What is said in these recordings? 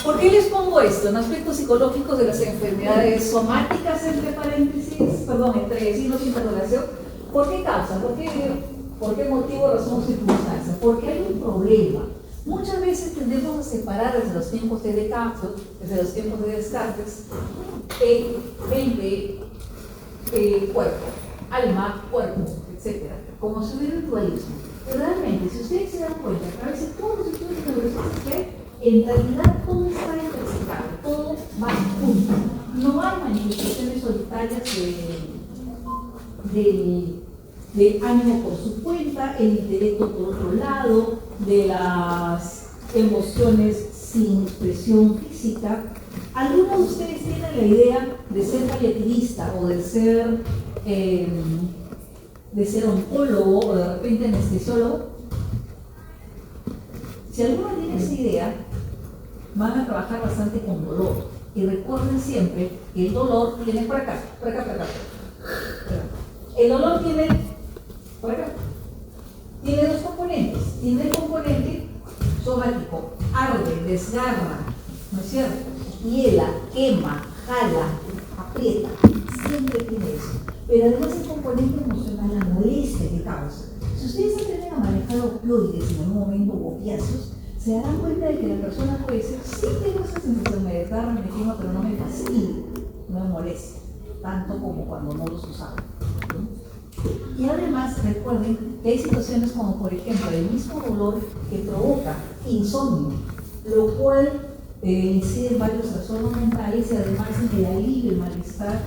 ¿Por qué les pongo esto? En aspectos psicológicos de las enfermedades somáticas, entre signos de interrogación. ¿Por qué causa? ¿Por qué motivo, razón o circunstancia? Porque hay un problema. Muchas veces tendemos a separar desde los tiempos de Descartes, mente, cuerpo, alma, cuerpo, etc. Como si hubiera un dualismo. Pero realmente, si ustedes se dan cuenta, a veces todos los estudios neurocientíficos que en realidad todo está intersecado, todo va junto. No hay manifestaciones solitarias de ánimo por su cuenta, el intelecto por otro lado, de las emociones sin expresión física. ¿Algunos de ustedes tienen la idea de ser paliativista o de ser oncólogo o de repente anestesiólogo? Si alguno tiene esa idea, van a trabajar bastante con dolor. Y recuerden siempre que el dolor viene por acá. El dolor tiene por acá. Tiene dos componentes. Tiene el componente somático, arde, desgarra, ¿no es cierto? Hiela, quema, jala, aprieta. Siempre tiene eso. Pero además el componente emocional, la molestia que causa. Si ustedes aprenden a manejar opioides en algún momento o opiáceos, se darán cuenta de que la persona puede decir, sí tengo esa sensación, me desgarra, me quema, pero no me fastidia, no me molesta, tanto como cuando no los usaba. Y además recuerden que hay situaciones como por ejemplo el mismo dolor que provoca insomnio, lo cual incide en varios trastornos mentales y además en el alivio, el malestar,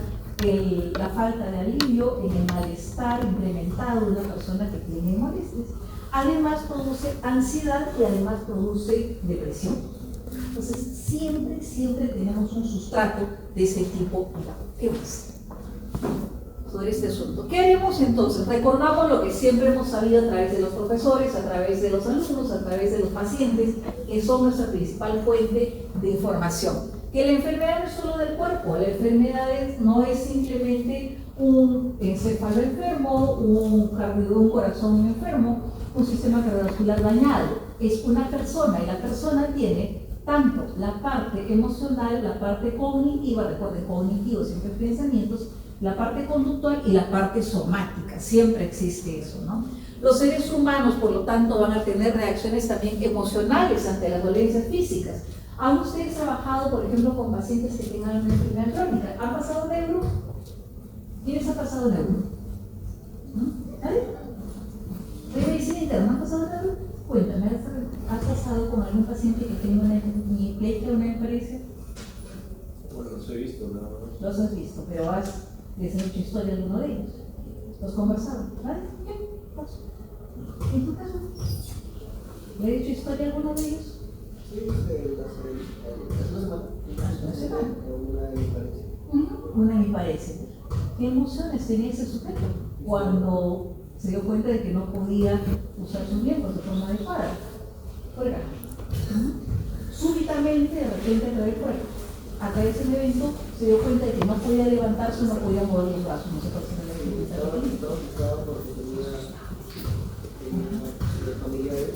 la falta de alivio, en el malestar incrementado de una persona que tiene molestias. Además produce ansiedad y además produce depresión. Entonces siempre tenemos un sustrato de ese tipo. ¿Qué más? Sobre este asunto. ¿Qué haremos entonces? Recordamos lo que siempre hemos sabido a través de los profesores, a través de los alumnos, a través de los pacientes, que son nuestra principal fuente de información. Que la enfermedad no es solo del cuerpo, la enfermedad no es simplemente un encéfalo enfermo, un corazón enfermo, un sistema cardiovascular dañado. Es una persona y la persona tiene tanto la parte emocional, la parte cognitiva, recuerden, cognitivo siempre pensamientos, la parte conductual y la parte somática, siempre existe eso, ¿no? Los seres humanos, por lo tanto, van a tener reacciones también emocionales ante las dolencias físicas. ¿Han ustedes trabajado, por ejemplo, con pacientes que tengan una enfermedad crónica? ¿Han pasado neuro? ¿Quiénes han pasado neuro? ¿Nadie? ¿De medicina interna han pasado neuro? Cuéntame, ¿has pasado con algún paciente que tenga una hemiplegia o una hemorragia? Bueno, los he visto, nada más. Los has visto, pero les has hecho historia de alguno de ellos. ¿Los conversado? ¿Vale? ¿En tu caso? ¿Le he hecho historia a alguno de ellos? Sí, hace una semana. Hace una semana. Una me parece. Una me parece. ¿Qué emociones tenía ese sujeto cuando se dio cuenta de que no podía usar sus miembros de forma adecuada? Por acá. Súbitamente, de repente, a través del evento, se dio cuenta de que no podía levantarse, no podía mover los brazos, no sé por qué no le podía Estaba asustado porque tenía familiares que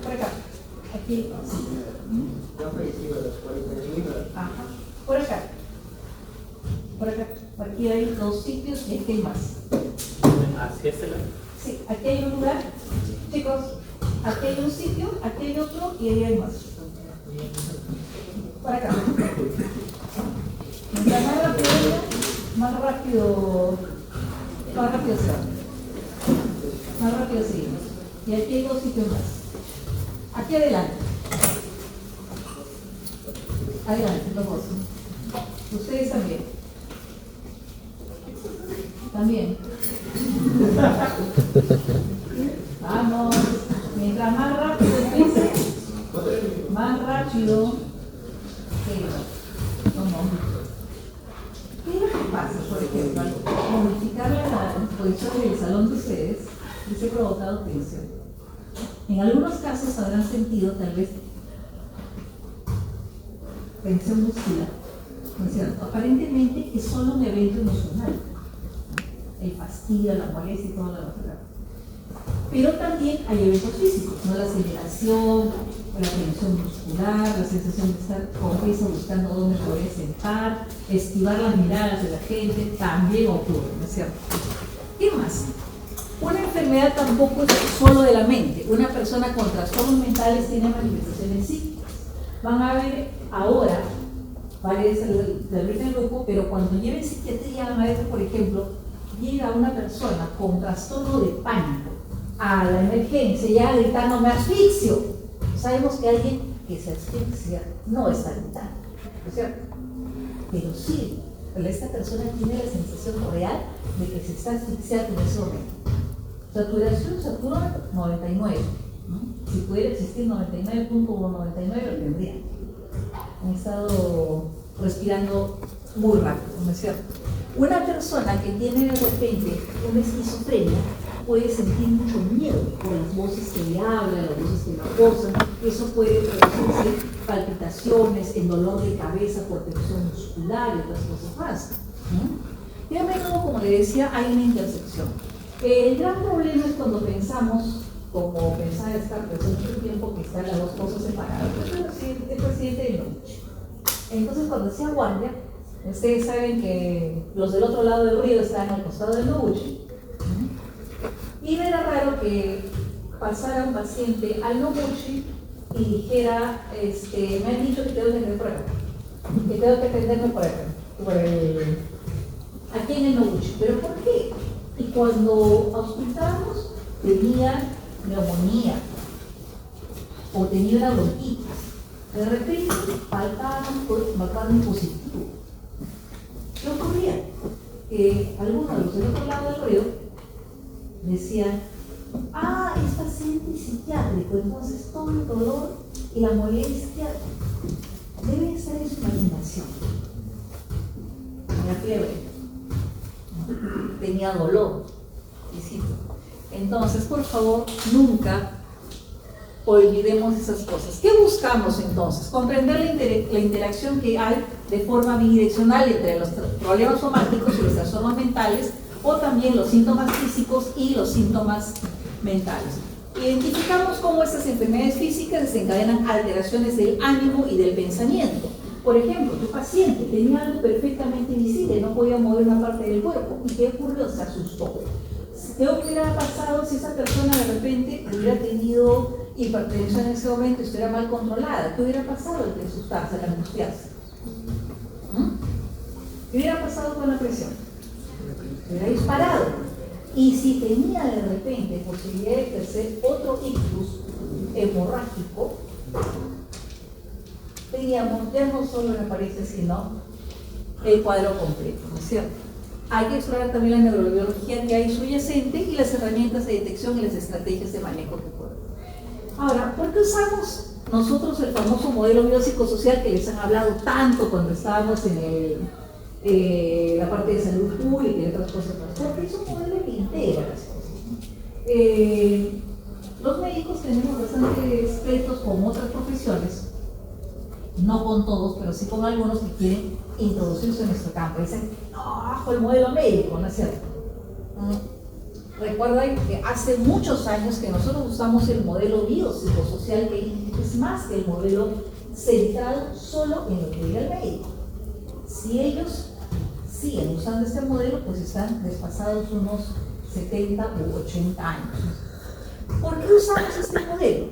por acá. Aquí. ya fallecido a los 40 años. Ajá. Por acá. Aquí hay dos sitios y aquí hay más. ¿Hacia este lado? Sí, aquí hay un lugar. Chicos, aquí hay un sitio, aquí hay otro y ahí hay más. Por acá. Mientras más rápido venga, más rápido se va. Más rápido seguimos. Y aquí hay dos sitios más. Aquí adelante. Adelante, los dos. Ustedes también. También. Vamos. Mientras más rápido empiece, más rápido. ¿Qué es lo que pasa, por ejemplo, al modificar la disposición del salón de ustedes, les he provocado tensión? En algunos casos habrán sentido tal vez tensión muscular, ¿no es cierto? Aparentemente es solo un evento emocional, el fastidio, la molestia y todo lo demás. Pero también hay eventos físicos, ¿no? La aceleración, la tensión muscular, la sensación de estar con prisa buscando dónde poder sentar, esquivar las miradas de la gente, también ocurre, ¿no es cierto? ¿Qué más? Una enfermedad tampoco es solo de la mente. Una persona con trastornos mentales tiene manifestaciones psíquicas. Van a ver ahora, parece del grupo, pero cuando lleven psiquiatría van a ver, por ejemplo, llega una persona con trastorno de pánico a la emergencia, ya gritando, me asfixio. Sabemos que alguien que se asfixia no está gritando, ¿no es cierto? Pero sí, esta persona tiene la sensación real de que se está asfixiando en ese momento. Saturación Saturno 99, ¿no? Si pudiera existir 99.199 lo tendría. Han estado respirando muy rápido, ¿no es cierto? Una persona que tiene de repente una esquizofrenia puede sentir mucho miedo por las voces que le hablan, las voces que le acosan. Eso puede producirse palpitaciones, en dolor de cabeza por tensión muscular y otras cosas más, ¿no? Y a menudo, como le decía, hay una intersección. El gran problema es cuando pensamos, como pensaba esta persona hace tiempo, que están las dos cosas separadas. El presidente de noche. Entonces, cuando hacía guardia, ustedes saben que los del otro lado del río están al costado del Noguchi. Y era raro que pasara un paciente al Noguchi y dijera, me han dicho que tengo que atender por acá, que tengo que atenderme por acá, aquí en el Noguchi. ¿Pero por qué? Y cuando auscultamos, tenía neumonía o tenía una bronquitis. De repente faltaban positivo. ¿Qué ocurría? Que algunos de los del otro lado del río decían, es paciente psiquiátrico, entonces todo el dolor y la molestia debe estar en su imaginación. Tenía fiebre, tenía dolor, visito. Entonces, por favor, nunca olvidemos esas cosas. ¿Qué buscamos entonces? Comprender la interacción que hay de forma bidireccional entre los problemas somáticos y los trastornos mentales, o también los síntomas físicos y los síntomas mentales. Identificamos cómo estas enfermedades físicas desencadenan alteraciones del ánimo y del pensamiento. Por ejemplo, tu paciente tenía algo perfectamente visible, no podía mover una parte del cuerpo. ¿Y qué ocurrió? Se asustó. ¿Qué hubiera pasado si esa persona de repente hubiera tenido hipertensión en ese momento y estuviera mal controlada? ¿Qué hubiera pasado al asustarse, al angustiarse? ¿Qué hubiera pasado con la presión? Hubiera disparado. Y si tenía de repente posibilidad de ejercer otro ictus hemorrágico, diríamos, ya no solo le aparece, sino el cuadro completo, ¿no es cierto? Hay que explorar también la neurobiología que hay subyacente y las herramientas de detección y las estrategias de manejo que pueden. Ahora, ¿por qué usamos nosotros el famoso modelo biopsicosocial que les han hablado tanto cuando estábamos en la parte de salud pública y otras cosas más? Porque es un modelo que integra las cosas. Los médicos tenemos bastantes pleitos con otras profesiones, no con todos, pero sí con algunos que quieren introducirse en nuestro campo. Dicen, no, bajo el modelo médico, ¿no es cierto? Recuerden que hace muchos años que nosotros usamos el modelo biopsicosocial, que es más que el modelo centrado solo en lo que diga el médico. Si ellos siguen usando este modelo, pues están desfasados unos 70 u 80 años. ¿Por qué usamos este modelo?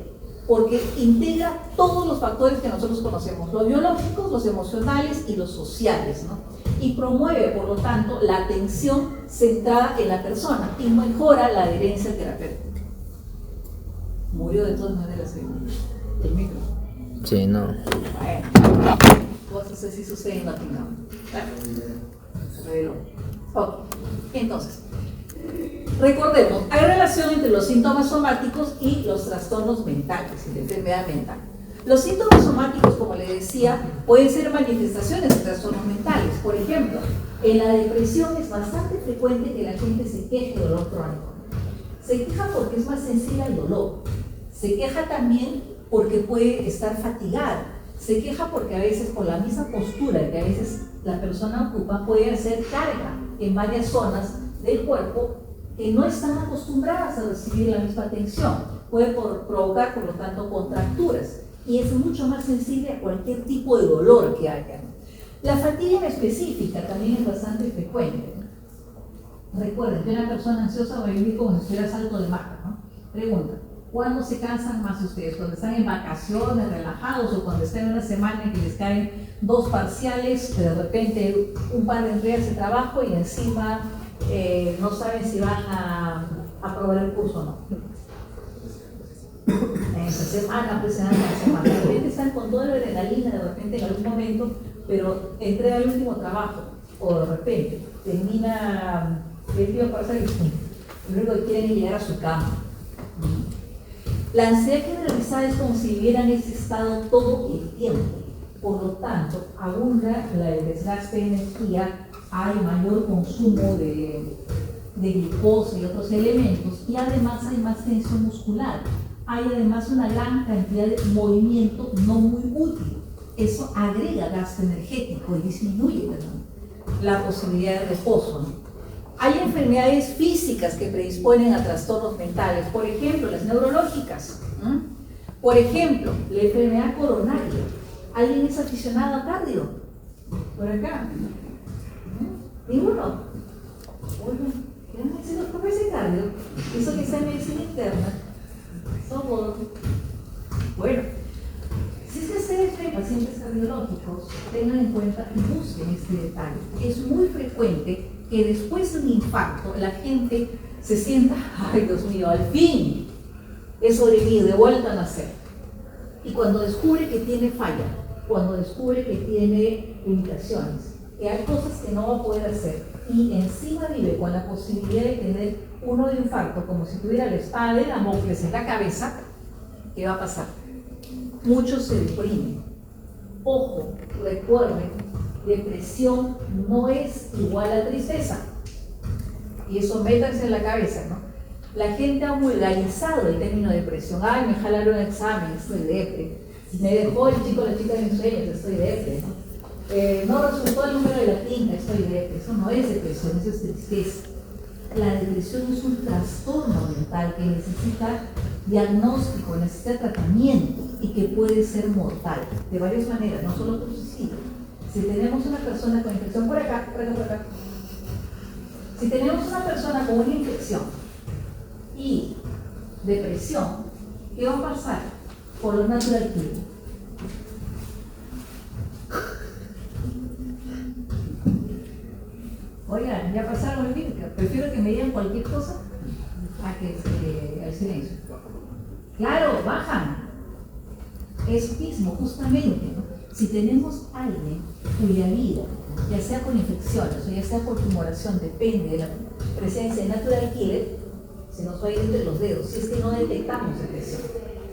Porque integra todos los factores que nosotros conocemos, los biológicos, los emocionales y los sociales, ¿no? Y promueve, por lo tanto, la atención centrada en la persona y mejora la adherencia terapéutica. Murió de todas maneras el micro. Sí, no. Bueno, cosas así suceden, no tengamos. Ok, entonces, recordemos, hay relación entre los síntomas somáticos y los trastornos mentales y la enfermedad mental. Los síntomas somáticos, como le decía, pueden ser manifestaciones de trastornos mentales. Por ejemplo, en la depresión es bastante frecuente que la gente se queje de dolor crónico. Se queja porque es más sensible al dolor. Se queja también porque puede estar fatigada. Se queja porque a veces con la misma postura que a veces la persona ocupa puede hacer carga en varias zonas del cuerpo que no están acostumbradas a recibir la misma atención. Puede provocar, por lo tanto, contracturas y es mucho más sensible a cualquier tipo de dolor que haya. La fatiga específica también es bastante frecuente. Recuerden que una persona ansiosa va a vivir como si estuviera salto de mata, ¿no? Pregunta, ¿cuándo se cansan más ustedes? ¿Cuando están en vacaciones, relajados, o cuando están en una semana en que les caen 2 parciales, de repente un par de días de trabajo y encima no saben si van a aprobar el curso o no? En esa semana, pues en la semana, de repente están con toda la adrenalina, de repente en algún momento, pero entrega el último trabajo, o de repente termina el tío pasa y lo único que quieren es llegar a su cama. La ansiedad generalizada es como si vivieran ese estado todo el tiempo, por lo tanto, abunda el desgaste de energía, hay mayor consumo de glucosa y otros elementos, y además hay más tensión muscular. Hay además una gran cantidad de movimiento no muy útil. Eso agrega gasto energético y disminuye la posibilidad de reposo, ¿no? Hay enfermedades físicas que predisponen a trastornos mentales, por ejemplo, las neurológicas. Por ejemplo, la enfermedad coronaria. ¿Alguien es aficionado a cardio? Por acá. ¿Ninguno? ¿Quieren decir los profes de cardio? Eso que está en medicina interna. Somos. Bueno, si es que ustedes ven pacientes cardiológicos, tengan en cuenta y busquen este detalle. Es muy frecuente que después de un infarto la gente se sienta, ay Dios mío, al fin he sobrevivido, he vuelto a nacer. Y cuando descubre que tiene falla, cuando descubre que tiene limitaciones, que hay cosas que no va a poder hacer, y encima vive con la posibilidad de tener uno de infarto, como si tuviera la espada de Damocles en la cabeza, ¿qué va a pasar? Muchos se deprimen. Ojo, recuerden, depresión no es igual a tristeza. Y eso métanse en la cabeza, ¿no? La gente ha vulgarizado el término depresión. Ay, me jalaron el examen, estoy depre. Me dejó el chico o la chica de mis sueños, estoy depre, ¿no? No resultó el número de la tinta, estoy depre. Eso no es depresión, eso es tristeza. La depresión es un trastorno mental que necesita diagnóstico, necesita tratamiento y que puede ser mortal de varias maneras, no solo por suicidio. Si tenemos una persona con infección por acá, por acá, por acá. Si tenemos una persona con una infección y depresión, ¿qué va a pasar? Por lo natural que oigan, ya pasaron el vídeo. Prefiero que me digan cualquier cosa a que al silencio. Claro, bajan. Eso mismo, justamente, ¿no? Si tenemos a alguien cuya vida, ya sea con infecciones o ya sea por tumoración, depende de la presencia de natural killer, se nos va a ir entre los dedos si es que no detectamos depresión,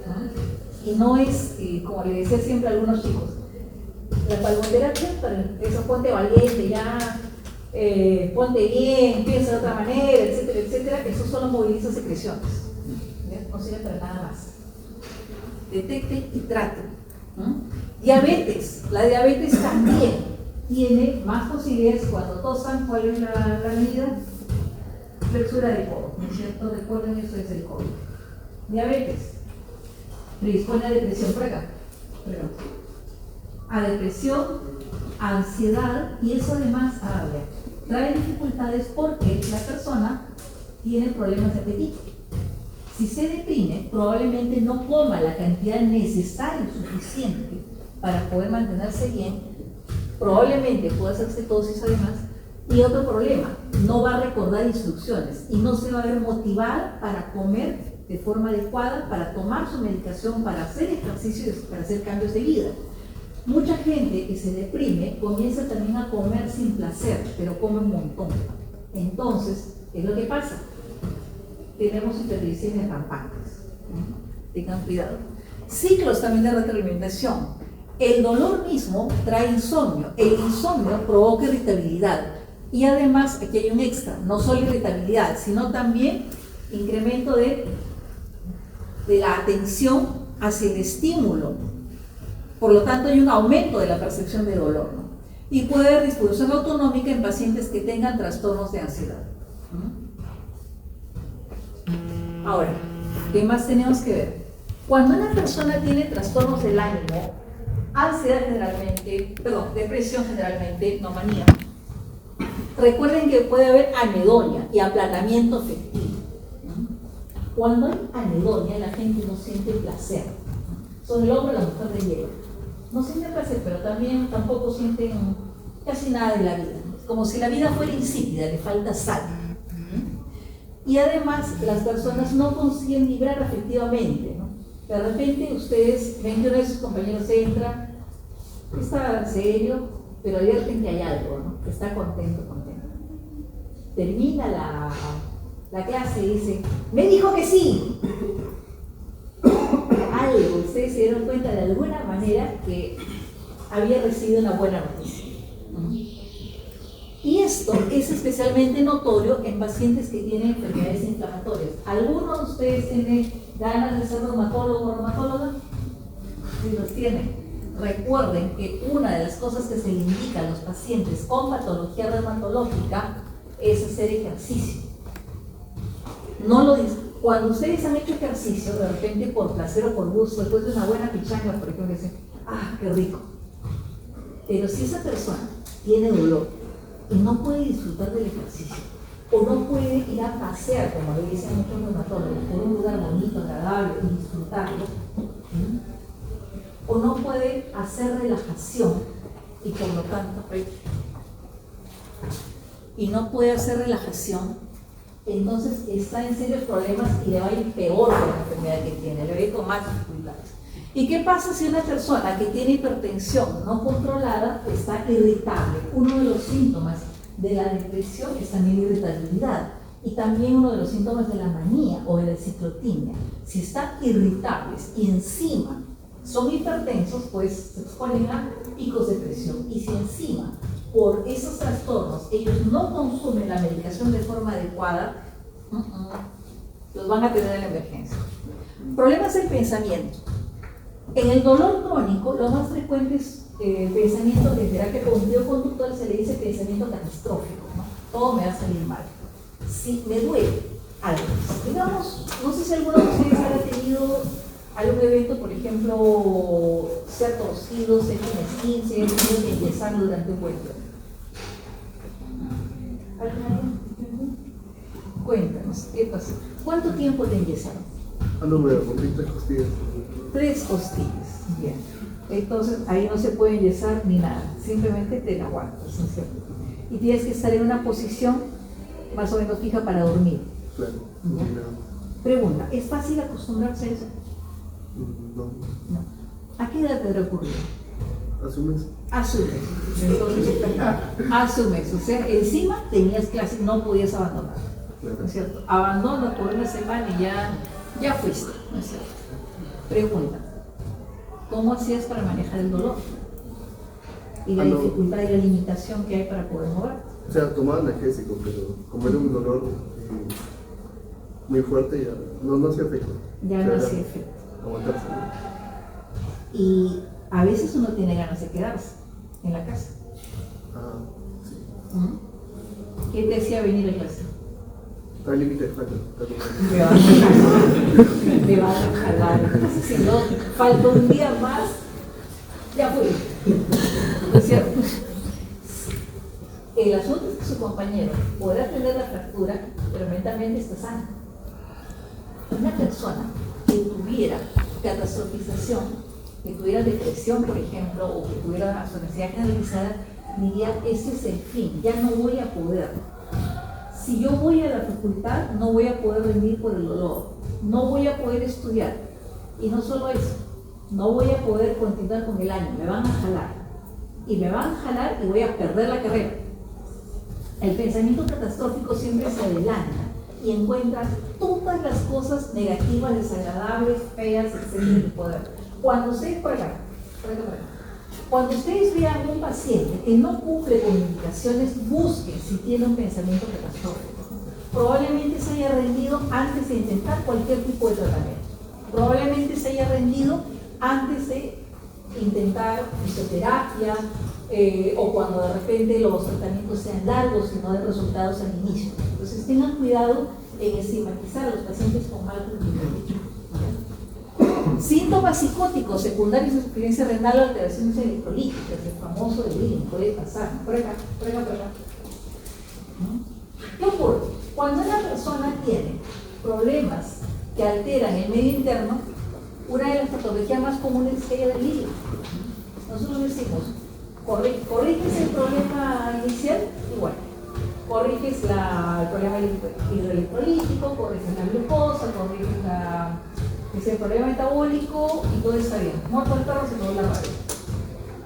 ¿no? Y no es, como le decía siempre a algunos chicos, la palmoterapia, eso ponte valiente, ya, ponte bien, piensa de otra manera, etcétera, etcétera, eso solo moviliza secreciones, ¿ya? No sirve para nada más. Detecte y trate. Diabetes, la diabetes también tiene más posibilidades cuando tosan. ¿Cuál es la medida? Flexura de codo, ¿no es cierto? Recuerden, eso es el COVID. Diabetes predispone a depresión por acá, a depresión, a ansiedad, y eso además trae dificultades porque la persona tiene problemas de apetito. Si se deprime, probablemente no coma la cantidad necesaria y suficiente para poder mantenerse bien, probablemente pueda hacer cetosis además, y otro problema, no va a recordar instrucciones y no se va a ver motivada para comer de forma adecuada, para tomar su medicación, para hacer ejercicios, para hacer cambios de vida. Mucha gente que se deprime comienza también a comer sin placer, pero come un montón. Entonces, ¿qué es lo que pasa? Tenemos hiperglicemias rampantes. Tengan cuidado. Ciclos también de retroalimentación. El dolor mismo trae insomnio. El insomnio provoca irritabilidad. Y además, aquí hay un extra, no solo irritabilidad, sino también incremento de la atención hacia el estímulo. Por lo tanto, hay un aumento de la percepción de dolor, ¿no? Y puede haber disfunción autonómica en pacientes que tengan trastornos de ansiedad. Ahora, ¿qué más tenemos que ver? Cuando una persona tiene trastornos del ánimo, ansiedad generalmente, perdón, depresión generalmente, no manía, recuerden que puede haber anedonia y aplanamiento afectivo. Cuando hay anedonia, la gente no siente placer. Son el hombre y la mujer de hielo. No sienten placer, pero tampoco sienten casi nada de la vida. Es como si la vida fuera insípida, le falta sal. Y además, las personas no consiguen vibrar afectivamente, ¿no? De repente, ustedes ven que uno de sus compañeros entra, está serio, pero advierten que hay algo, ¿no? Que está contento. Termina la clase y dice, me dijo que sí. Algo, ustedes se dieron cuenta de alguna manera que había recibido una buena noticia. Y esto es especialmente notorio en pacientes que tienen enfermedades inflamatorias. ¿Alguno de ustedes tiene ganas de ser reumatólogo o reumatóloga? Si los tienen, recuerden que una de las cosas que se le indica a los pacientes con patología reumatológica es hacer ejercicio. No lo dicen. Cuando ustedes han hecho ejercicio, de repente por placer o por gusto, después de una buena pichanga, por ejemplo, dicen, ¡ah, qué rico! Pero si esa persona tiene dolor y no puede disfrutar del ejercicio, o no puede ir a pasear, como le dicen muchos reumatólogos, por un lugar bonito, agradable y disfrutarlo, o no puede hacer relajación y por lo tanto, entonces está en serios problemas y le va a ir peor con la enfermedad que tiene, le va a ir con más dificultades. ¿Y qué pasa si una persona que tiene hipertensión no controlada está irritable? Uno de los síntomas de la depresión es también irritabilidad, y también uno de los síntomas de la manía o de la ciclotimia. Si están irritables y encima son hipertensos, pues se exponen a picos de presión, y si encima por esos trastornos ellos no consumen la medicación de forma adecuada, los van a tener en la emergencia. Problemas del pensamiento. En el dolor crónico, lo más frecuente es pensamiento de terapia cognitivo-conductual, se le dice pensamiento catastrófico, ¿no? Todo me va a salir mal. Si me duele algo, digamos, no sé si alguno de ustedes haya tenido algún evento, por ejemplo, se ha torcido, se ha hecho un esguince, se ha tenido que enyesarlo durante un buen tiempo. Cuéntanos, ¿qué pasó? ¿Cuánto tiempo te enyesaron? No me con 3 costillas. 3 costillas, bien. Entonces ahí no se puede enyesar ni nada, simplemente te la aguantas, ¿no es cierto? Y tienes que estar en una posición más o menos fija para dormir. Claro. Pregunta, ¿es fácil acostumbrarse a eso? No. ¿A qué edad te ocurrió? Hace un mes. Hace un mes. Entonces, hace un mes. O sea, encima tenías clases, no podías abandonar. Claro. ¿No es cierto? Abandonas por una semana y ya fuiste, ¿no es cierto? Pregunta, ¿cómo hacías para manejar el dolor? Y la dificultad y la limitación que hay para poder mover. O sea, tomaba analgésico, pero como era un dolor muy fuerte, ya no hacía efecto. Ya no hacía efecto. Aguantarse. Y a veces uno tiene ganas de quedarse en la casa. Sí. ¿Qué te hacía venir a clase? Está el límite de falta. Me van a jalar. Si no, falta un día más, ya fui. ¿No es cierto? El asunto es que su compañero podrá tener la fractura, pero mentalmente está sano. Una persona que tuviera catastrofización, que tuviera depresión, por ejemplo, o que tuviera su ansiedad generalizada, diría, ese es el fin, ya no voy a poder. Si yo voy a la facultad, no voy a poder rendir por el dolor, no voy a poder estudiar. Y no solo eso, no voy a poder continuar con el año, me van a jalar. Y me van a jalar y voy a perder la carrera. El pensamiento catastrófico siempre se adelanta y encuentra todas las cosas negativas, desagradables, feas, etcétera, que puede haber. Cuando ustedes, por acá, cuando ustedes vean un paciente que no cumple con indicaciones, busquen si tiene un pensamiento catastrófico. Probablemente se haya rendido antes de intentar cualquier tipo de tratamiento. Probablemente se haya rendido antes de intentar fisioterapia, o cuando de repente los tratamientos sean largos y no den resultados al inicio. Entonces tengan cuidado en estigmatizar a los pacientes con mal rendimiento. Síntomas psicóticos secundarios de insuficiencia renal o alteraciones electrolíticas, el famoso delirium, puede pasar. Por acá. ¿Qué ocurre? Cuando una persona tiene problemas que alteran el medio interno, una de las patologías más comunes es que haya delirio. Nosotros decimos, corriges el problema inicial y bueno, corriges el problema hidroelectrolítico, corriges la glucosa, corriges el problema metabólico y todo está bien. Muerto el perro se quedó la rabia.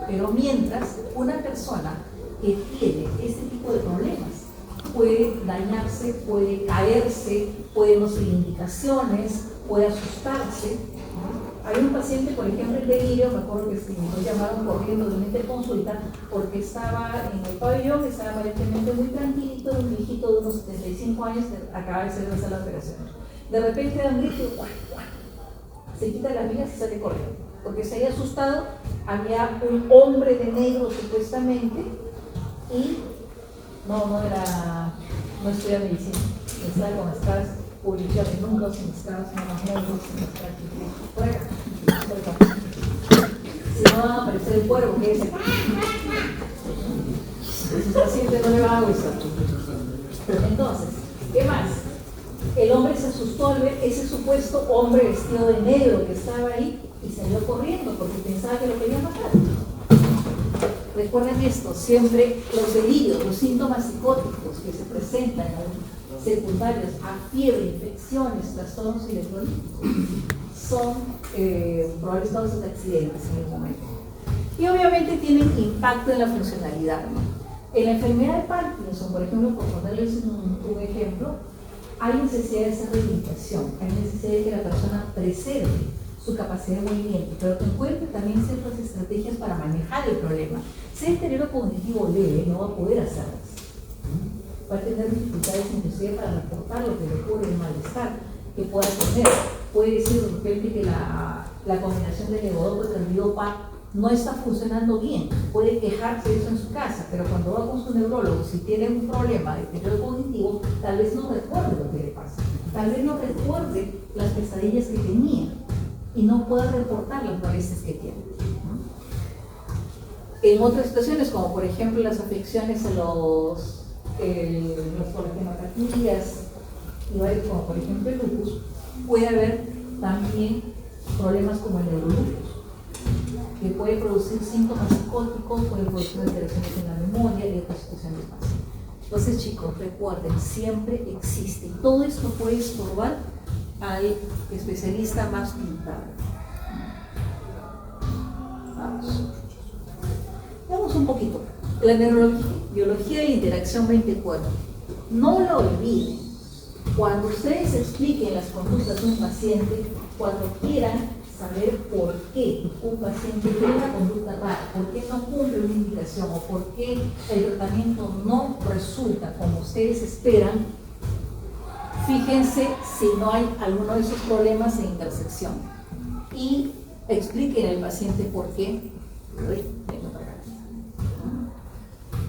Pero mientras una persona que tiene este tipo de problemas puede dañarse, puede caerse, puede no seguir indicaciones, puede asustarse. Hay un paciente, por ejemplo, en delirio, me acuerdo que nos llamaron corriendo de una interconsulta porque estaba en el pabellón, estaba aparentemente muy tranquilito, un viejito de unos 75 años que acaba de salir de la sala de operaciones. De repente da un grito y se quita las vigas y sale corriendo, porque se había asustado, había un hombre de negro supuestamente y no estudia medicina, estaba con estas publicidades, nunca sin escalas, sin negros, sin escalas, por acá. Si no va a aparecer el cuervo, que es el... Sus pacientes no le va a gustar. Entonces, ¿qué más? El hombre se asustó al ver ese supuesto hombre vestido de negro que estaba ahí y salió corriendo porque pensaba que lo quería matar. Recuerden esto, siempre los delirios, los síntomas psicóticos que se presentan secundarios a fiebre, infecciones, trastornos electrolíticos, son probables causas de accidentes en el momento. Y obviamente tienen impacto en la funcionalidad, ¿no? En la enfermedad de Parkinson, por ejemplo, por ponerles un ejemplo, hay necesidad de hacer rehabilitación, hay necesidad de que la persona preserve su capacidad de movimiento, pero que encuentre también ciertas estrategias para manejar el problema. Si el deterioro cognitivo leve, no va a poder hacerlas. Va a tener dificultades inclusive para reportar lo que le ocurre, el malestar que pueda tener. Puede decir de repente que la combinación de levodopa y carbidopa no está funcionando bien, puede quejarse de eso en su casa, pero cuando va con su neurólogo, si tiene un problema de deterioro cognitivo, tal vez no recuerde lo que le pasa, tal vez no recuerde las pesadillas que tenía y no pueda reportar las molestias que tiene. En otras situaciones, como por ejemplo las afecciones a los hematopatías y varios, como por ejemplo el lupus, puede haber también problemas como el neurolupus, que puede producir síntomas psicóticos, puede producir alteraciones en la memoria y otras situaciones más. Entonces, chicos, recuerden, siempre existe. Todo esto puede estorbar al especialista más pintado. Vamos un poquito. La neurobiología de la interacción mente-cuerpo. No lo olviden. Cuando ustedes expliquen las conductas de un paciente, cuando quieran saber por qué un paciente tiene una conducta rara, por qué no cumple una indicación o por qué el tratamiento no resulta como ustedes esperan, fíjense si no hay alguno de esos problemas en intersección y expliquen al paciente por qué.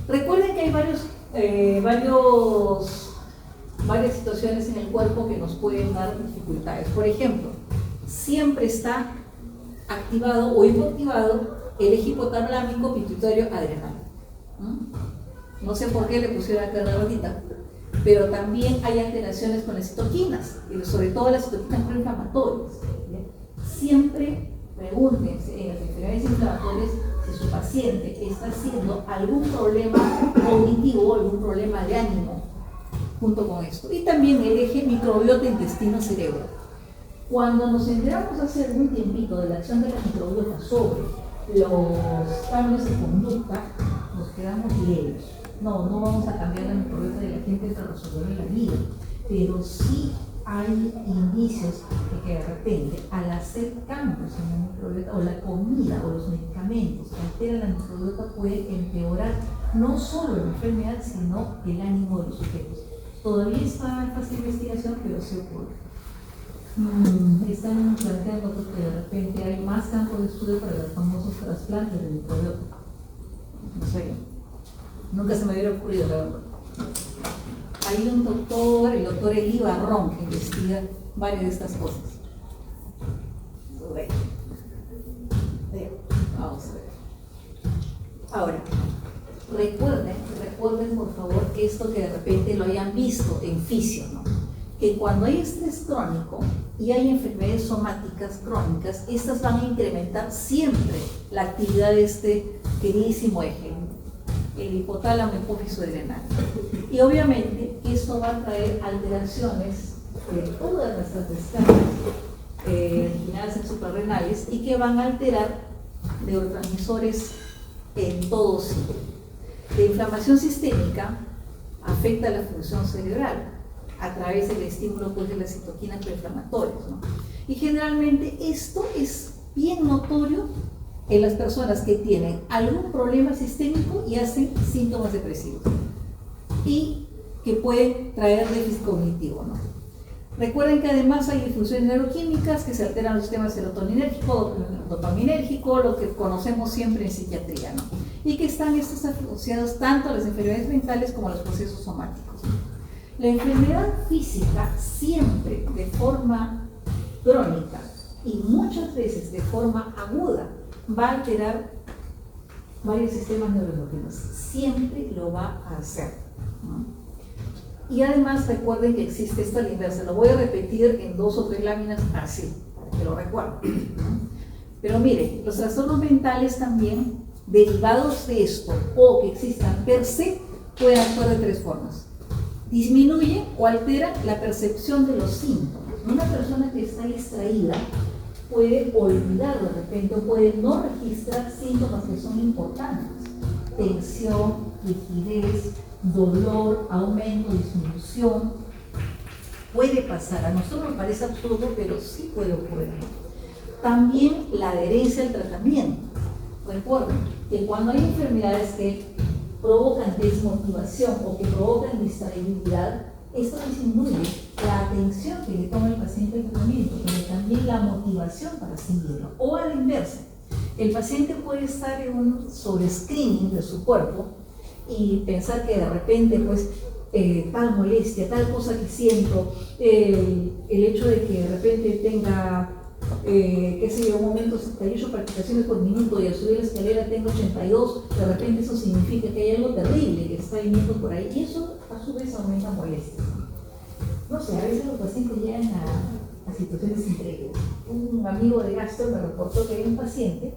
Recuerden que hay varias situaciones en el cuerpo que nos pueden dar dificultades. Por ejemplo, siempre está activado o hipoactivado el eje hipotalámico pituitario adrenal. No sé por qué le pusieron acá la ratita, pero también hay alteraciones con las citoquinas, y sobre todo las citoquinas proinflamatorias. Siempre pregúntense en las enfermedades inflamatorias si su paciente está haciendo algún problema cognitivo o algún problema de ánimo junto con esto. Y también el eje microbiota intestino-cerebro. Cuando nos enteramos hace algún tiempito de la acción de la microbiota sobre los cambios de conducta, nos quedamos leves. No vamos a cambiar la microbiota de la gente para resolver la vida, pero sí hay indicios de que de repente al hacer cambios en la microbiota o la comida o los medicamentos que alteran la microbiota puede empeorar no solo la enfermedad sino el ánimo de los sujetos. Todavía está en fase de investigación, pero sí ocurre. Están planteando que de repente hay más campo de estudio para los famosos trasplantes de microbiota. No sé, nunca se me hubiera ocurrido, la verdad. Hay un doctor, el doctor Eli Barrón, que investiga varias de estas cosas. Bueno, vamos a ver. Ahora, recuerden por favor esto que de repente lo hayan visto en fisio, ¿no? Que cuando hay estrés crónico y hay enfermedades somáticas crónicas, estas van a incrementar siempre la actividad de este queridísimo eje, el hipotálamo hipófiso adrenal. Y obviamente esto va a traer alteraciones de todas nuestras descargas originadas en suprarrenales y que van a alterar neurotransmisores en todo sitio. La inflamación sistémica afecta la función cerebral a través del estímulo pues, de las citoquinas proinflamatorias, ¿no? Y generalmente esto es bien notorio en las personas que tienen algún problema sistémico y hacen síntomas depresivos y que pueden traer déficit cognitivo, ¿no? Recuerden que además hay disfunciones neuroquímicas que se alteran los sistemas serotoninérgico, dopaminérgico, lo que conocemos siempre en psiquiatría, ¿no? Y que están estos asociados tanto a las enfermedades mentales como a los procesos somáticos. La enfermedad física siempre de forma crónica y muchas veces de forma aguda va a alterar varios sistemas neuroendocrinos, siempre lo va a hacer, ¿no? Y además recuerden que existe esto a la inversa, lo voy a repetir en 2 o 3 láminas así, para que lo recuerden, ¿no? Pero miren, los trastornos mentales también, derivados de esto o que existan per se, pueden actuar de 3 formas. Disminuye o altera la percepción de los síntomas. Una persona que está distraída puede olvidar de repente o puede no registrar síntomas que son importantes. Tensión, rigidez, dolor, aumento, disminución. Puede pasar, a nosotros nos parece absurdo, pero sí puede ocurrir. También la adherencia al tratamiento. Recuerden que cuando hay enfermedades que provocan desmotivación o que provocan distraibilidad, esto disminuye la atención que le toma el paciente al tratamiento, pero también la motivación para seguirlo. O a la inversa, el paciente puede estar en un sobrescreening de su cuerpo y pensar que de repente, pues, tal molestia, tal cosa que siento, el hecho de que de repente tenga, qué sé yo, un momento 78 palpitaciones por minuto y al subir la escalera tengo 82, de repente eso significa que hay algo terrible que está viniendo por ahí y eso a su vez aumenta molestia. No sé, a veces los pacientes llegan a situaciones increíbles. Un amigo de gastro me reportó que había un paciente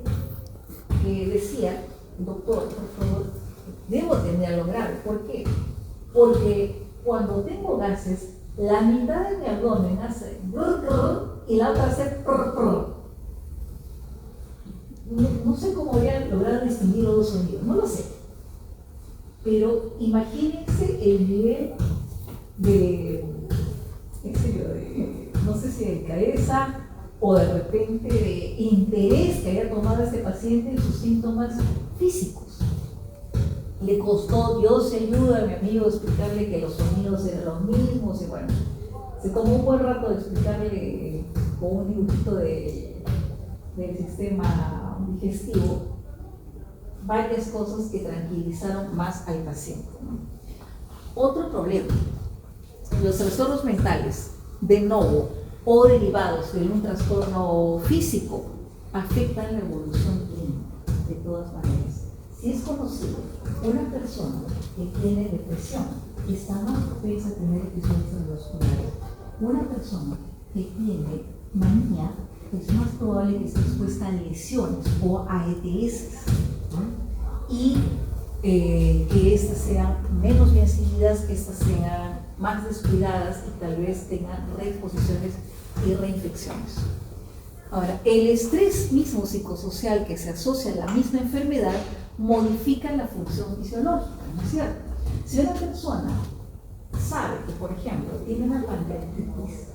que decía, doctor, por favor, debo tener algo grave. ¿Por qué? Porque cuando tengo gases, la mitad de mi abdomen hace brr, brr, y la otra hace prr, prr. No sé cómo voy a lograr distinguir los 2 sonidos, no lo sé. Pero imagínense el nivel de, no sé si de cabeza o de repente de interés que haya tomado este paciente en sus síntomas físicos. Le costó, Dios ayuda a mi amigo a explicarle que los sonidos eran los mismos y bueno, se tomó un buen rato de explicarle con un dibujito del sistema digestivo varias cosas que tranquilizaron más al paciente, ¿no? Otro problema, los trastornos mentales de novo o derivados de un trastorno físico afectan la evolución clínica de todas maneras. Si es conocido, una persona que tiene depresión está más propensa a tener episodios cerebrovasculares. Una persona que tiene manía es más probable que esté expuesta a lesiones o a ETS, ¿no? Y que estas sean menos bien seguidas, que estas sean más descuidadas y tal vez tengan reexposiciones y reinfecciones. Ahora, el estrés mismo psicosocial que se asocia a la misma enfermedad modifica la función fisiológica, ¿no es cierto? Si una persona sabe que, por ejemplo, tiene una pancreatitis,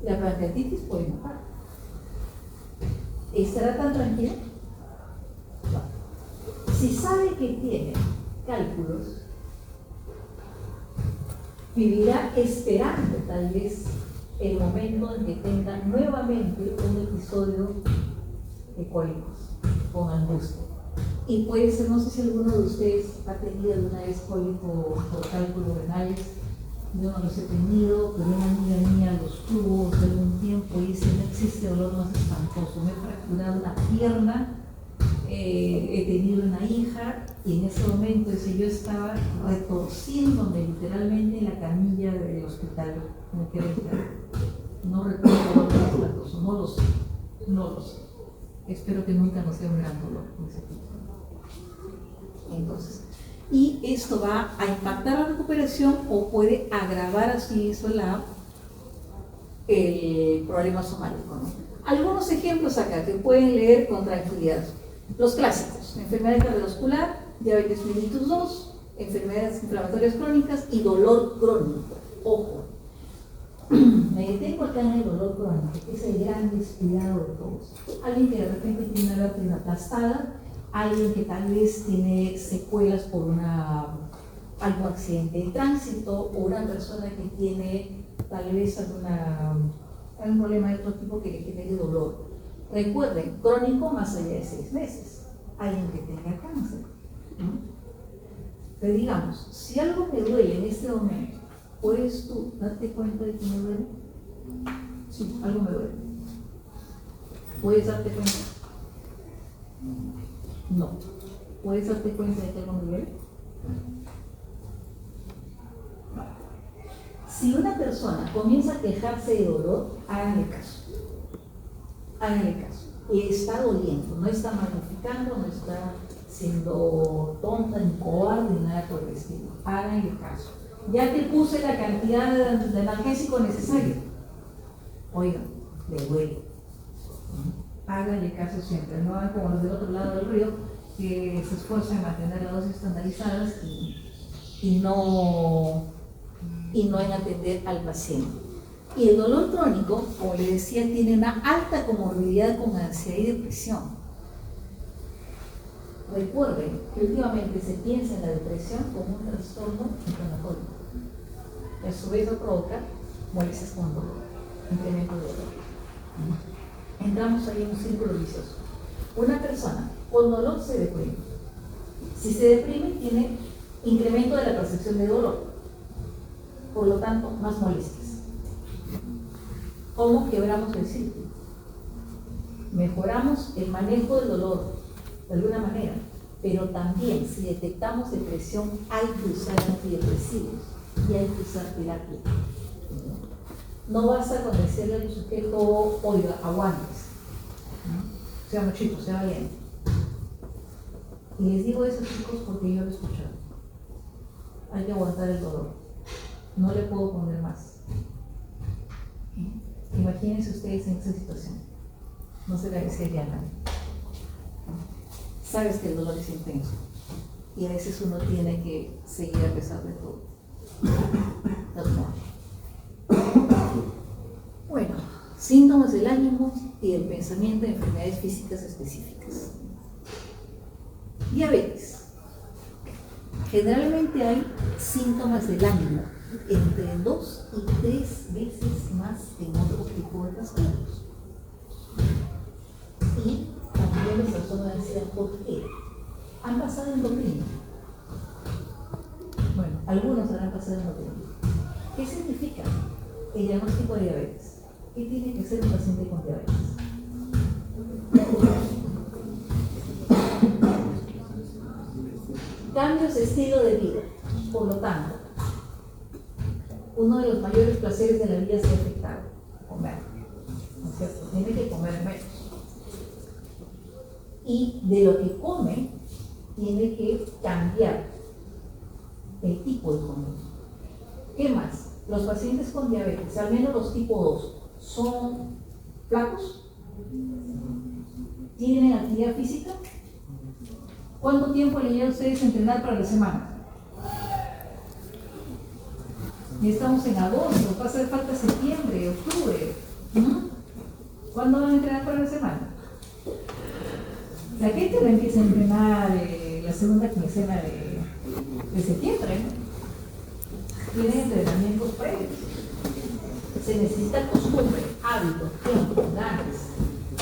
la pancreatitis puede matar. ¿Estará tan tranquila? No. Si sabe que tiene cálculos, vivirá esperando tal vez el momento en que tenga nuevamente un episodio de cólicos con angustia. Y puede ser, no sé si alguno de ustedes ha tenido alguna vez cólico por cálculos renales. Yo no los he tenido, pero una amiga mía los tuvo hace algún tiempo y dice: no existe dolor más espantoso. Me he fracturado una pierna, he tenido una hija, y en ese momento dice, yo estaba retorciéndome literalmente en la camilla del hospital. Me quedé claro. No recuerdo dolor más espantoso, no lo sé. Espero que nunca nos sea un gran dolor. Entonces, y esto va a impactar la recuperación o puede agravar así eso el problema somático, ¿no? Algunos ejemplos acá que pueden leer con tranquilidad. Los clásicos: enfermedad cardiovascular, diabetes mellitus 2, enfermedades inflamatorias crónicas y dolor crónico. Ojo, me detengo acá en el dolor crónico, que es el gran descuidado de todos. Alguien que de repente tiene una vértebra aplastada, alguien que tal vez tiene secuelas por algún accidente de tránsito, o una persona que tiene tal vez algún problema de otro tipo que le genere dolor. Recuerden, crónico más allá de 6 meses. Alguien que tenga cáncer. Pero digamos, si algo me duele en este momento, ¿puedes tú darte cuenta de que me duele? Sí, algo me duele. ¿Puedes darte cuenta? No. ¿Puedes darte cuenta de que algo me duele? Si una persona comienza a quejarse de dolor, háganle caso. Háganle caso. Y está doliendo, no está magnificando, no está siendo tonta, ni cobarde, ni nada por el estilo. Háganle caso. Ya te puse la cantidad de analgésico necesario. Oigan, le duele. Háganle caso siempre. No hagan como los del otro lado del río, que se esfuerzan en mantener las dosis estandarizadas y no en atender al paciente. Y el dolor crónico, como les decía, tiene una alta comorbilidad con ansiedad y depresión. Recuerden que últimamente se piensa en la depresión como un trastorno inflamatorio. A su vez lo provoca molestias con dolor, incremento de dolor. Entramos ahí en un círculo vicioso. Una persona con dolor se deprime. Si se deprime, tiene incremento de la percepción de dolor, por lo tanto, más molestias. ¿Cómo quebramos el círculo? Mejoramos el manejo del dolor de alguna manera, pero también si detectamos depresión hay que usar antidepresivos y hay que usar terapia. No basta con decirle al sujeto: oiga, aguantes, sea muchito, sea valiente. Y les digo eso, chicos, porque yo lo he escuchado. Hay que aguantar el dolor, no le puedo poner más. Imagínense ustedes en esa situación. No se la desearía a nadie. Sabes que el dolor es intenso y a veces uno tiene que seguir a pesar de todo. Bueno, síntomas del ánimo y del pensamiento de enfermedades físicas específicas. Diabetes. Generalmente hay síntomas del ánimo entre 2 y 3 veces más que en otro tipo de trastornos. Y también los trastornos de ansiedad, ¿por qué? Han pasado endocrino. Bueno, algunos habrán pasado endocrino. ¿Qué significa el diagnóstico de diabetes? ¿Qué tiene que hacer un paciente con diabetes? Cambios de estilo de vida. Por lo tanto, uno de los mayores placeres de la vida se ha afectado: comer. ¿No es cierto? Tiene que comer menos. Y de lo que come, tiene que cambiar el tipo de comida. ¿Qué más? Los pacientes con diabetes, al menos los tipo 2, ¿son flacos? ¿Tienen actividad física? ¿Cuánto tiempo le lleva a ustedes a entrenar para la semana? Y estamos en agosto, va a hacer falta septiembre, octubre. ¿Cuándo van a entrenar para la semana? La gente la empieza a entrenar la segunda quincena de septiembre. Tienen entrenamientos previos. se necesita costumbre, hábito, tiempo, ganas.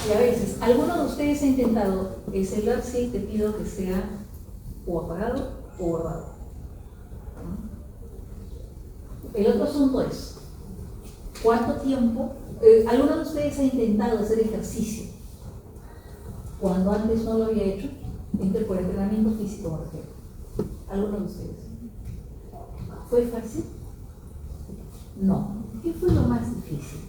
Y a veces, alguno de ustedes ha intentado el celular, sí, te pido que sea o apagado o guardado. El otro asunto es, ¿cuánto tiempo? ¿Alguno de ustedes ha intentado hacer ejercicio cuando antes no lo había hecho? Por entrenamiento físico, por ejemplo. ¿Alguno de ustedes? ¿Fue fácil? No. ¿Qué fue lo más difícil?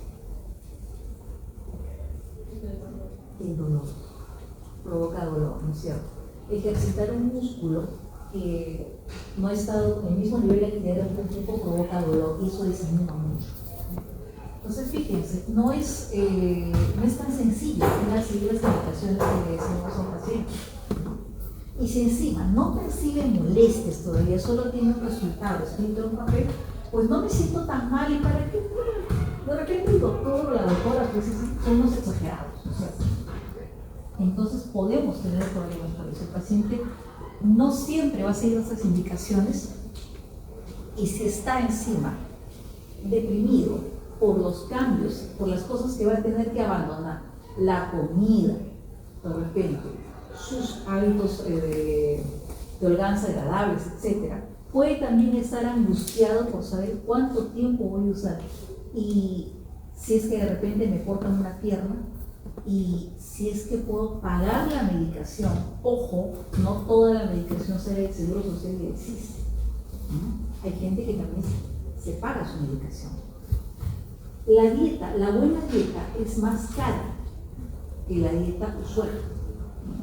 El dolor. Provoca dolor, ¿no es cierto? Ejercitar un músculo que no ha estado en el mismo nivel de actividad durante un tiempo provoca dolor y eso desanima mucho. Entonces, fíjense, no es tan sencillo seguir las indicaciones que le decimos a un paciente. Y si encima no percibe molestias todavía, solo tiene un resultado escrito en un papel, pues no me siento tan mal. ¿Y para qué? De repente el doctor o la doctora pues son unos exagerados, ¿no es cierto? Entonces podemos tener problemas por eso. El paciente no siempre va a seguir nuestras indicaciones y si está encima deprimido por los cambios, por las cosas que va a tener que abandonar, la comida, de repente, sus hábitos de holganza agradables, etc., puede también estar angustiado por saber cuánto tiempo voy a usar y si es que de repente me cortan una pierna y si es que puedo pagar la medicación. Ojo, no toda la medicación sale del Seguro Social y existe. Hay gente que también se paga su medicación. La dieta, la buena dieta es más cara que la dieta usual.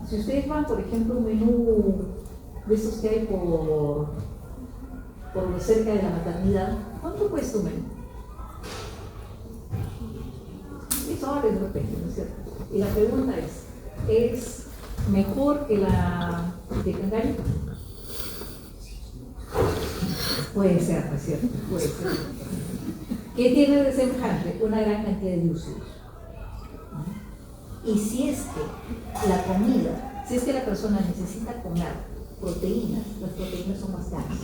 Si ustedes van, por ejemplo, un menú de esos que hay por cerca de la maternidad, ¿cuánto cuesta un menú? $10 de repente, ¿no es cierto? Y la pregunta ¿es mejor que la de Cangari? Puede ser, ¿no es cierto? Puede ser. ¿Qué tiene de semejante? Una gran cantidad de glúcidos. Y si es que la comida, si es que la persona necesita comer proteínas, las proteínas son más caras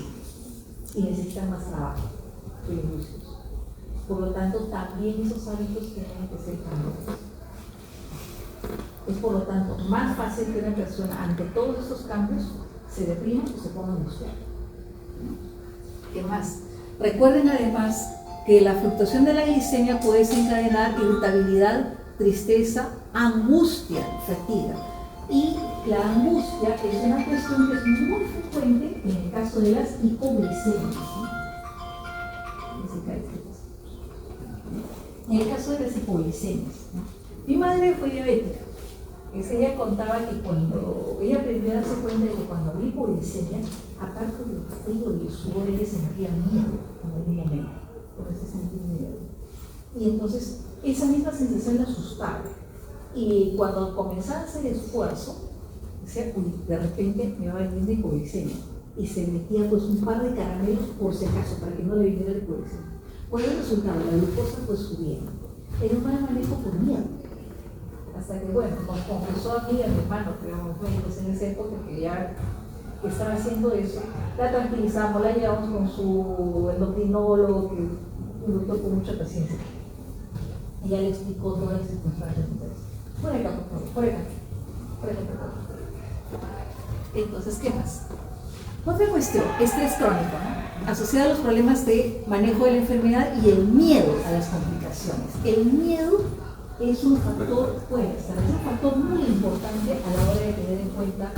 y necesitan más trabajo que los glúcidos. Por lo tanto, también esos hábitos tienen que ser cambiados. Es por lo tanto más fácil que una persona ante todos estos cambios se deprima o se ponga angustiada. ¿Qué más? Recuerden además que la fluctuación de la glicemia puede desencadenar irritabilidad, tristeza, angustia, fatiga. Y la angustia es una cuestión que es muy frecuente en el caso de las hipoglicemias. En el caso de las hipoglicemias, mi madre fue diabética. Ella contaba que cuando ella aprendió a darse cuenta de que cuando había hipoglicemia, aparte del frío y el sudor, ella sentía miedo en algún momento, por ese sentir miedo. Y entonces esa misma sensación la asustaba. Y cuando comenzaba a hacer esfuerzo, decía, uy, de repente me va a venir una hipoglicemia. Y se metía pues un par de caramelos por si acaso, para que no le viniera la hipoglicemia. ¿Cuál es el resultado? La glucosa pues subía. Era un mal manejo por miedo. Hasta que, bueno, nos confesó a mí y a mi hermano, que éramos médicos en esa época, que ya estaba haciendo eso. La tranquilizamos, la llevamos con su endocrinólogo, que un doctor con mucha paciencia. Y ya le explicó todas las circunstancias. Por acá, por favor, por acá. Por acá, por favor. Entonces, ¿qué más? Otra cuestión, estrés crónico, ¿no? Asociado a los problemas de manejo de la enfermedad y el miedo a las complicaciones. El miedo es un factor, es un factor muy importante a la hora de tener en cuenta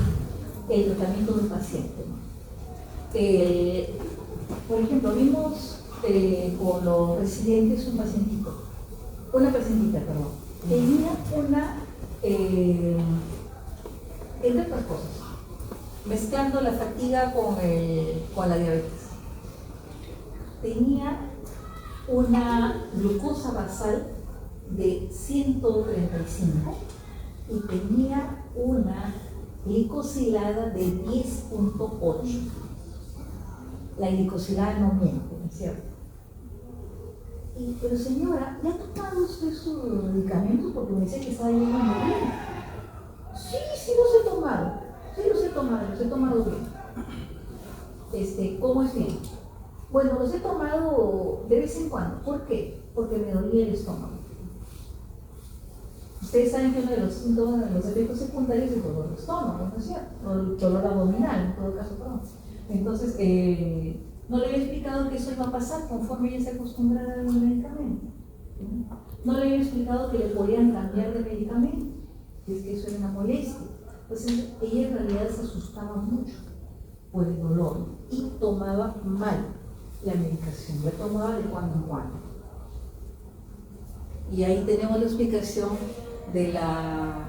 el tratamiento de un paciente, ¿no? Por ejemplo, vimos con los residentes una pacientita, tenía entre otras cosas, mezclando la fatiga con la diabetes. Tenía una glucosa basal de 135 y tenía una glicosilada de 10.8. La glicosilada no miente, ¿no es cierto? Pero señora, ¿ya ha tomado usted su medicamento? Porque me dice que estaba yendo muy bien. Sí, los he tomado. Sí, los he tomado bien. ¿Cómo es bien? Bueno, los he tomado de vez en cuando. ¿Por qué? porque me dolía el estómago. Ustedes saben que uno de los síntomas, de los efectos secundarios es el dolor de estómago, ¿no es cierto? O el dolor abdominal, en todo caso, perdón. Entonces, no le había explicado que eso iba a pasar conforme ella se acostumbrara al medicamento. No le había explicado que le podían cambiar de medicamento, que es que eso era una molestia. Entonces, ella en realidad se asustaba mucho por el dolor y tomaba mal la medicación, la tomaba de cuando en cuando. Y ahí tenemos la explicación de la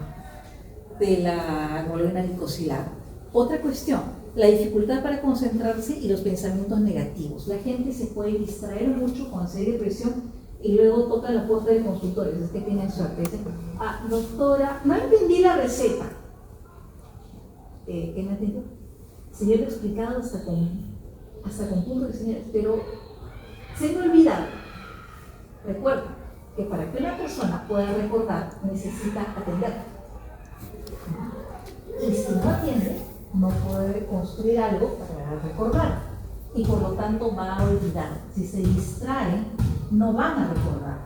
hemoglobina glicosilada. Otra cuestión, la dificultad para concentrarse y los pensamientos negativos. La gente se puede distraer mucho cuando se da depresión y luego toca la puerta del consultorio. Es que tienen suerte. Dicen, doctora, no entendí la receta. ¿Qué no entendió? Se yo lo he explicado hasta con punto de señales, pero se me olvidaba. Recuerda que para que una persona pueda recordar necesita atender. Y si no atiende, no puede construir algo para recordar. Y por lo tanto va a olvidar. Si se distraen, no van a recordar.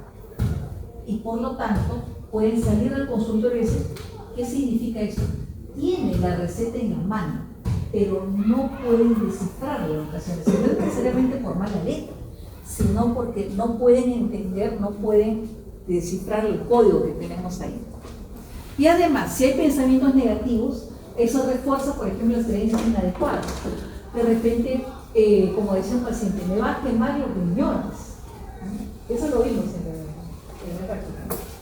Y por lo tanto, pueden salir del consultorio y decir, ¿qué significa esto? Tiene la receta en la mano, pero no pueden descifrarla en ocasiones. No es necesariamente por mala letra, sino porque no pueden entender, no pueden descifrar el código que tenemos ahí. Y además, si hay pensamientos negativos, eso refuerza, por ejemplo, las creencias inadecuadas. De repente, como decía un paciente, me va a quemar los riñones. Eso lo vimos en la práctica.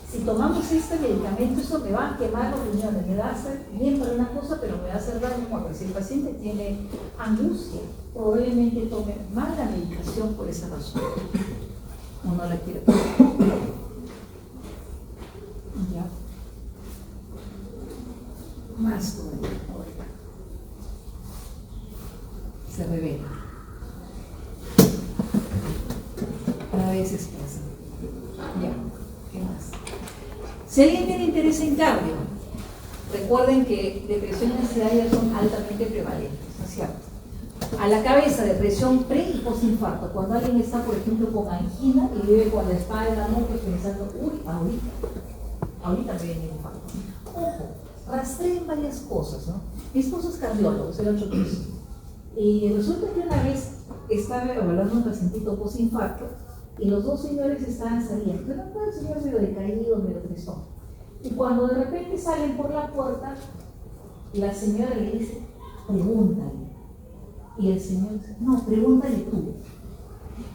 Si tomamos este medicamento, eso me va a quemar los riñones, me va a hacer bien para una cosa, pero me va a hacer daño para otra. Si el paciente tiene angustia, probablemente tome mal la medicación por esa razón. O no la quiere tomar. Ya. Más todavía, ahorita. Se revela. A veces pasa. Ya, ¿qué más? Si alguien tiene interés en cardio, recuerden que depresión y ansiedad ya son altamente prevalentes, ¿no es cierto? A la cabeza, depresión pre y postinfarto. Cuando alguien está, por ejemplo, con angina y vive con la espalda, ¿no? Pues pensando, uy, ahorita me viene el infarto. Ojo, rastreen varias cosas, ¿no? Mi esposo es cardiólogo, es el 8 piso. Y resulta que una vez estaba evaluando un pacientito postinfarto y los dos señores estaban saliendo. Pero no, el señor medio decaído, medio tristón. Y cuando de repente salen por la puerta, la señora le dice, pregúntale. Y el señor dice, no, pregúntale tú.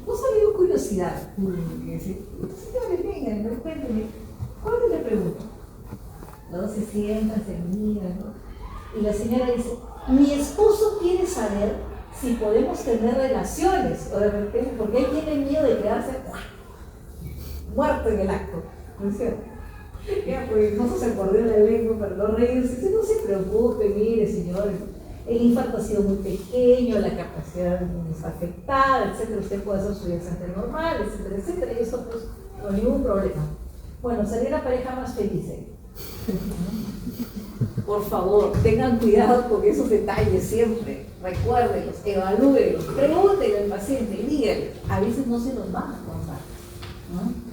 No salió curiosidad. Dice, señores, vengan, cuéntenme, ¿cuál es la pregunta? Los dos se sientan, se miran, ¿no? Y la señora dice, mi esposo quiere saber si podemos tener relaciones, o de repente, porque él tiene miedo de quedarse muerto en el acto, ¿no es cierto? Ya, pues no se acordó la lengua para no reírse. Dice, no se preocupe, mire, señor, el infarto ha sido muy pequeño, la capacidad está afectada, etcétera, usted puede hacer su examen normal, etcétera, etcétera, y eso pues no hay ningún problema. Bueno, sería la pareja más feliz, ¿eh? Por favor, tengan cuidado con esos detalles siempre, recuérdenlos, evalúenlos, pregúntenle al paciente, díganle, a veces no se los van a contar, ¿no?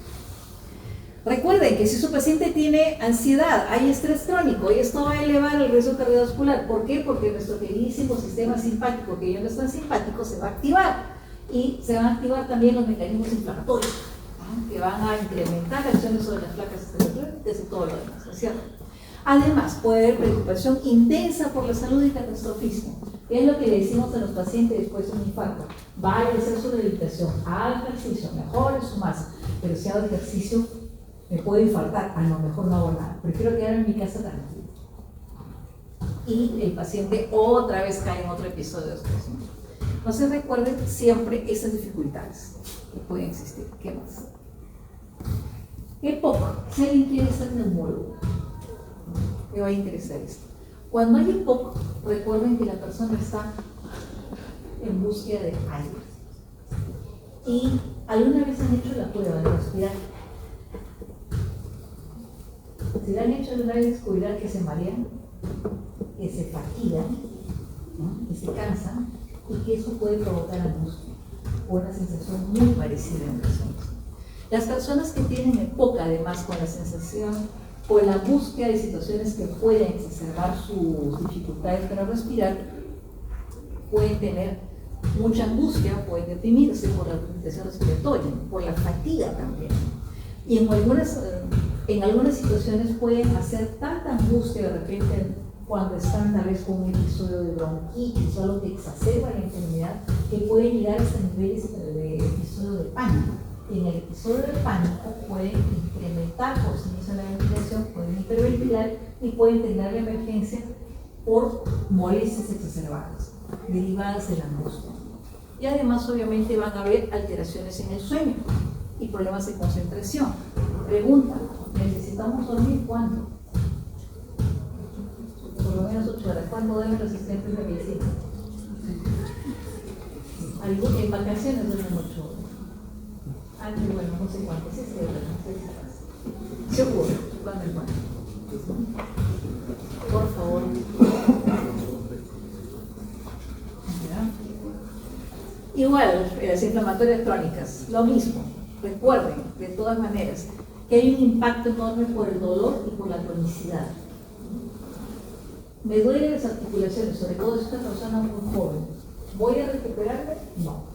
Recuerden que si su paciente tiene ansiedad, hay estrés crónico, y esto va a elevar el riesgo cardiovascular. ¿Por qué? Porque nuestro queridísimo sistema simpático, que ya no es tan simpático, se va a activar, y se van a activar también los mecanismos inflamatorios, ¿no? Que van a incrementar acciones sobre las placas esteroides y todo lo demás, ¿no es cierto? Además, puede haber preocupación intensa por la salud y catastrofismo. ¿Qué es lo que le decimos a los pacientes después de un infarto? Vaya a hacer su rehabilitación, haga ejercicio, mejore su masa, pero si hago ejercicio, me puedo infartar, a lo mejor no hago nada, prefiero quedarme en mi casa tranquilo. Y el paciente otra vez cae en otro episodio de estrés. Entonces recuerden siempre esas dificultades que pueden existir. ¿Qué más? EPOC, si alguien quiere ser neumólogo, me va a interesar esto. Cuando hay EPOC, recuerden que la persona está en búsqueda de aire. Y alguna vez han hecho la prueba de respirar. Si le han hecho alguna vez descubrirán que se marean, que se fatigan, ¿no? Que se cansan, y que eso puede provocar angustia o una sensación muy parecida en personas. Las personas que tienen EPOC, además, con la sensación, con la búsqueda de situaciones que pueden exacerbar sus dificultades para respirar, pueden tener mucha angustia, pueden deprimirse por la complicación respiratoria, por la fatiga también. Y en algunas situaciones pueden hacer tanta angustia de repente cuando están tal vez con un episodio de bronquitis o algo que exacerba la enfermedad, que pueden llegar hasta niveles de episodio de pánico. Y en el episodio de pánico pueden incrementar por sí misma la ventilación, pueden hiperventilar y pueden tener la emergencia por molestias exacerbadas, derivadas de la angustia. Y además, obviamente, van a haber alteraciones en el sueño y problemas de concentración. Pregunta, ¿necesitamos dormir cuándo? Por lo menos 8 horas. ¿Cuándo duermen los asistentes de medicina? En vacaciones duermen 8 horas. Antes, bueno, no sé cuánto. Sí, sí, no sé si seguro, cuando es bueno. Por favor. ¿Ya? Igual, las inflamatorias crónicas, lo mismo. Recuerden, de todas maneras, que hay un impacto enorme por el dolor y por la cronicidad. ¿Me duelen las articulaciones, sobre todo si esta persona muy joven? ¿Voy a recuperarme? No.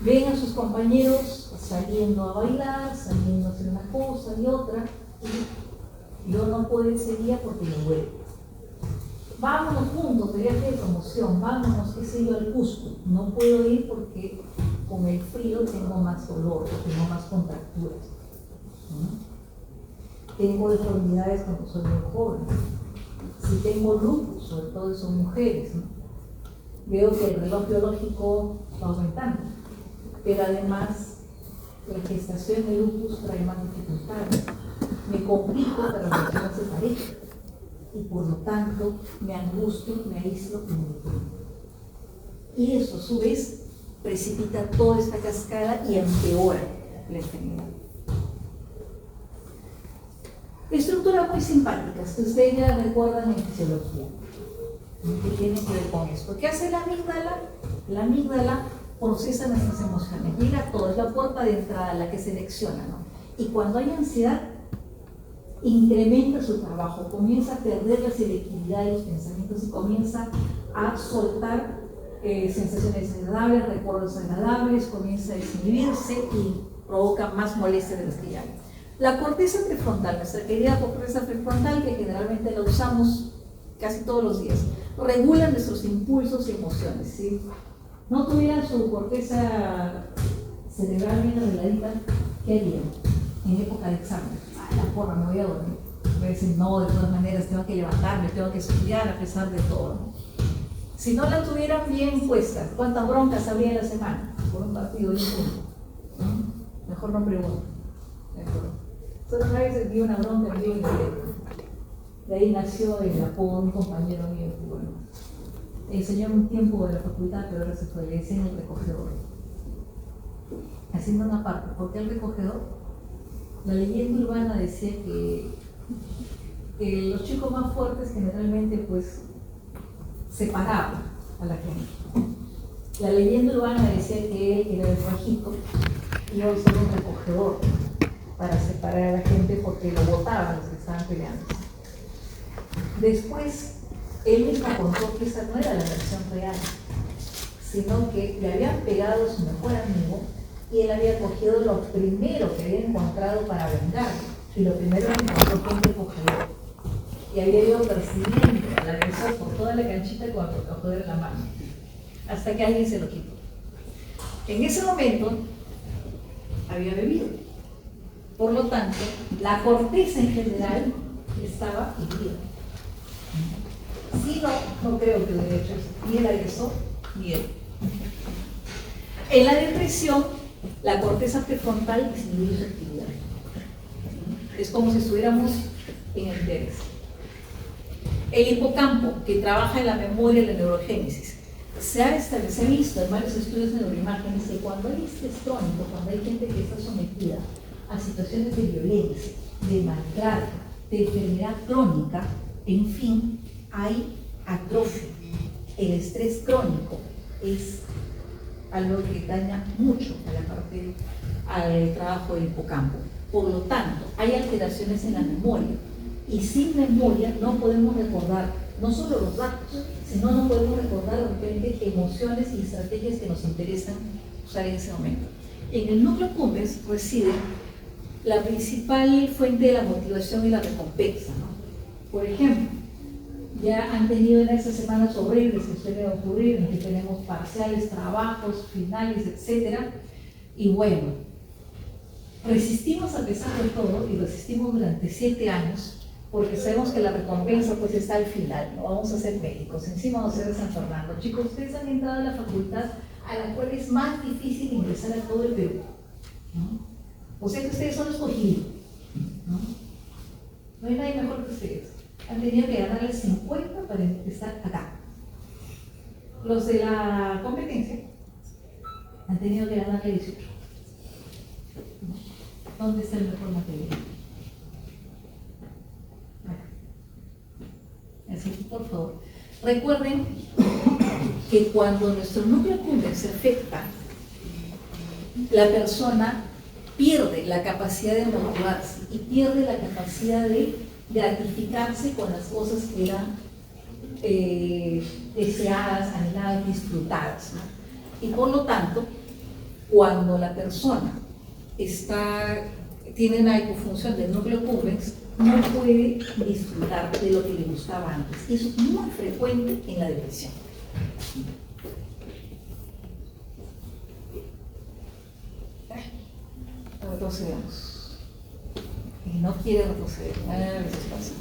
Ven a sus compañeros saliendo a bailar, saliendo a hacer una cosa y otra, y yo no puedo ese día porque me duele. Vámonos juntos, de viaje de promoción, vámonos, qué sé yo, al Cusco. No puedo ir porque con el frío tengo más dolor, tengo más contracturas. Tengo deformidades cuando soy muy joven. Si tengo lupus, sobre todo son mujeres, ¿no? Veo que el reloj biológico va aumentando, pero además la gestación de lupus trae más dificultades. Me complico para relaciones de pareja y por lo tanto me angustio, me aíslo y me deprimo. Y eso a su vez precipita toda esta cascada y empeora la enfermedad. Estructuras muy simpáticas que ustedes ya recuerdan en fisiología, que tienen que ver con esto. ¿Qué hace la amígdala? La amígdala procesa nuestras emociones, llega a todo, es la puerta de entrada, la que selecciona, ¿no? Y cuando hay ansiedad, incrementa su trabajo, comienza a perder la selectividad de los pensamientos y comienza a soltar sensaciones agradables, recuerdos agradables, comienza a desinhibirse y provoca más molestias de las que ya hay. La corteza prefrontal, nuestra querida corteza prefrontal, que generalmente la usamos casi todos los días, regula nuestros impulsos y emociones. Si no tuviera su corteza cerebral bien arregladita, ¿qué harían en época de examen? La porra, me voy a dormir. Me dicen, no, de todas maneras, tengo que levantarme, tengo que estudiar a pesar de todo. Si no la tuvieran bien puesta, ¿cuántas broncas habría en la semana por un partido bien justo? Mejor no pregunto. Solo una vez vi una bronca en el de ahí nació el apodo de un compañero mío. Bueno, enseñó un tiempo de la facultad, pero ahora se fue, le decían el recogedor. Haciendo una parte, ¿por qué el recogedor? La leyenda urbana decía que los chicos más fuertes generalmente pues separaban a la gente. La leyenda urbana decía que él era el bajito y iba a usar un recogedor para separar a la gente porque lo botaban los que estaban peleando. Después, él mismo contó que esa no era la versión real, sino que le habían pegado a su mejor amigo y él había cogido lo primero que había encontrado para vengarlo. Y lo primero que encontró fue un recogedor. Y había ido persiguiendo al agresor por toda la canchita con el recogedor en la mano, hasta que alguien se lo quitó. En ese momento, había bebido. Por lo tanto, la corteza en general estaba herida. Si no, no creo que hubiera hecho eso. Ni el agresor, ni él. En la depresión, la corteza prefrontal disminuye su actividad. Es como si estuviéramos en el interés. El hipocampo, que trabaja en la memoria y la neurogénesis, se ha visto en varios estudios de neuroimágenes que cuando hay estrés crónico, cuando hay gente que está sometida a situaciones de violencia, de maltrato, de enfermedad crónica, en fin, hay atrofia. El estrés crónico es algo que daña mucho a la parte, al trabajo del hipocampo. Por lo tanto, hay alteraciones en la memoria y sin memoria no podemos recordar no solo los datos, sino no podemos recordar de repente emociones y estrategias que nos interesan usar en ese momento. En el núcleo accumbens reside la principal fuente de la motivación y la recompensa, ¿no? Por ejemplo, ya han tenido en esas semanas horribles que suelen ocurrir, en que tenemos parciales, trabajos, finales, etc. Y bueno, resistimos a pesar de todo y resistimos durante 7 años porque sabemos que la recompensa pues está al final, no vamos a ser médicos, encima vamos a ser de San Fernando. Chicos, ustedes han entrado a la facultad a la cual es más difícil ingresar a todo el Perú, ¿no? O sea que ustedes son los escogidos, ¿no? No hay nadie mejor que ustedes. Han tenido que ganarle 50 para estar acá. Los de la competencia han tenido que ganarle 18. ¿Dónde está el mejor material? Así que, por favor, recuerden que cuando nuestro núcleo accumbens se afecta, la persona pierde la capacidad de motivarse y pierde la capacidad de gratificarse con las cosas que eran deseadas, anheladas, disfrutadas, ¿no? Y por lo tanto, cuando la persona tiene una hipofunción del núcleo accumbens, no puede disfrutar de lo que le gustaba antes. Y eso es muy frecuente en la depresión. Retrocedemos. Y no quiere retroceder. A veces pasa.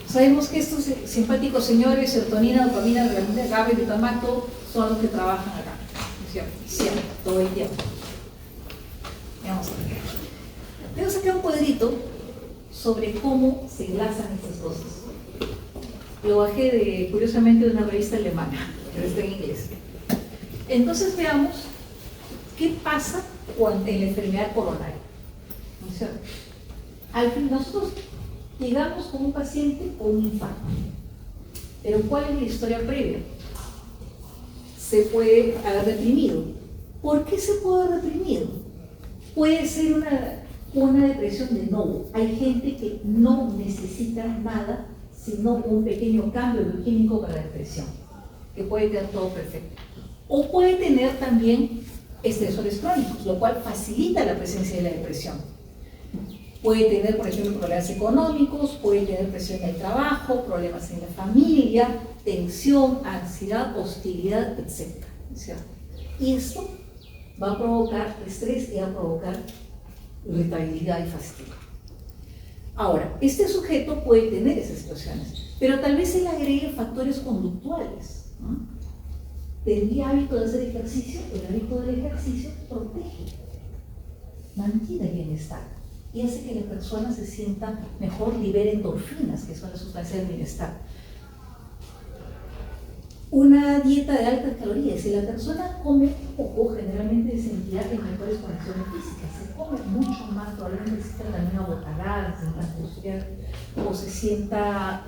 Sabemos que estos simpáticos señores, serotonina, dopamina, adrenalina, GABA y glutamato, son los que trabajan acá. ¿Cierto? Siempre, todo el tiempo. Vamos a ver. Tengo acá un cuadrito sobre cómo se enlazan estas cosas. Lo bajé curiosamente de una revista alemana, pero está en inglés. Entonces veamos qué pasa en la enfermedad coronaria. ¿No es cierto? Al fin, nosotros llegamos con un paciente con un infarto. Pero ¿cuál es la historia previa? Se puede haber reprimido. ¿Por qué se puede haber reprimido? Puede ser una depresión de nuevo. Hay gente que no necesita nada, sino un pequeño cambio bioquímico para la depresión, que puede tener todo perfecto. O puede tener también estresores crónicos, lo cual facilita la presencia de la depresión. Puede tener, por ejemplo, problemas económicos, puede tener presión en el trabajo, problemas en la familia, tensión, ansiedad, hostilidad, etc. ¿Cierto? Y esto va a provocar estrés y va a provocar irritabilidad y fastidio. Ahora, este sujeto puede tener esas situaciones, pero tal vez él agregue factores conductuales, ¿no? Tendría hábito de hacer ejercicio, el hábito del ejercicio protege, mantiene el bienestar y hace que la persona se sienta mejor, libere endorfinas, que son las sustancias del bienestar. Una dieta de altas calorías, si la persona come poco, generalmente se sentirá en mejores condiciones físicas. Se come mucho más, probablemente se sienta también abotarada, se sienta angustiada o se sienta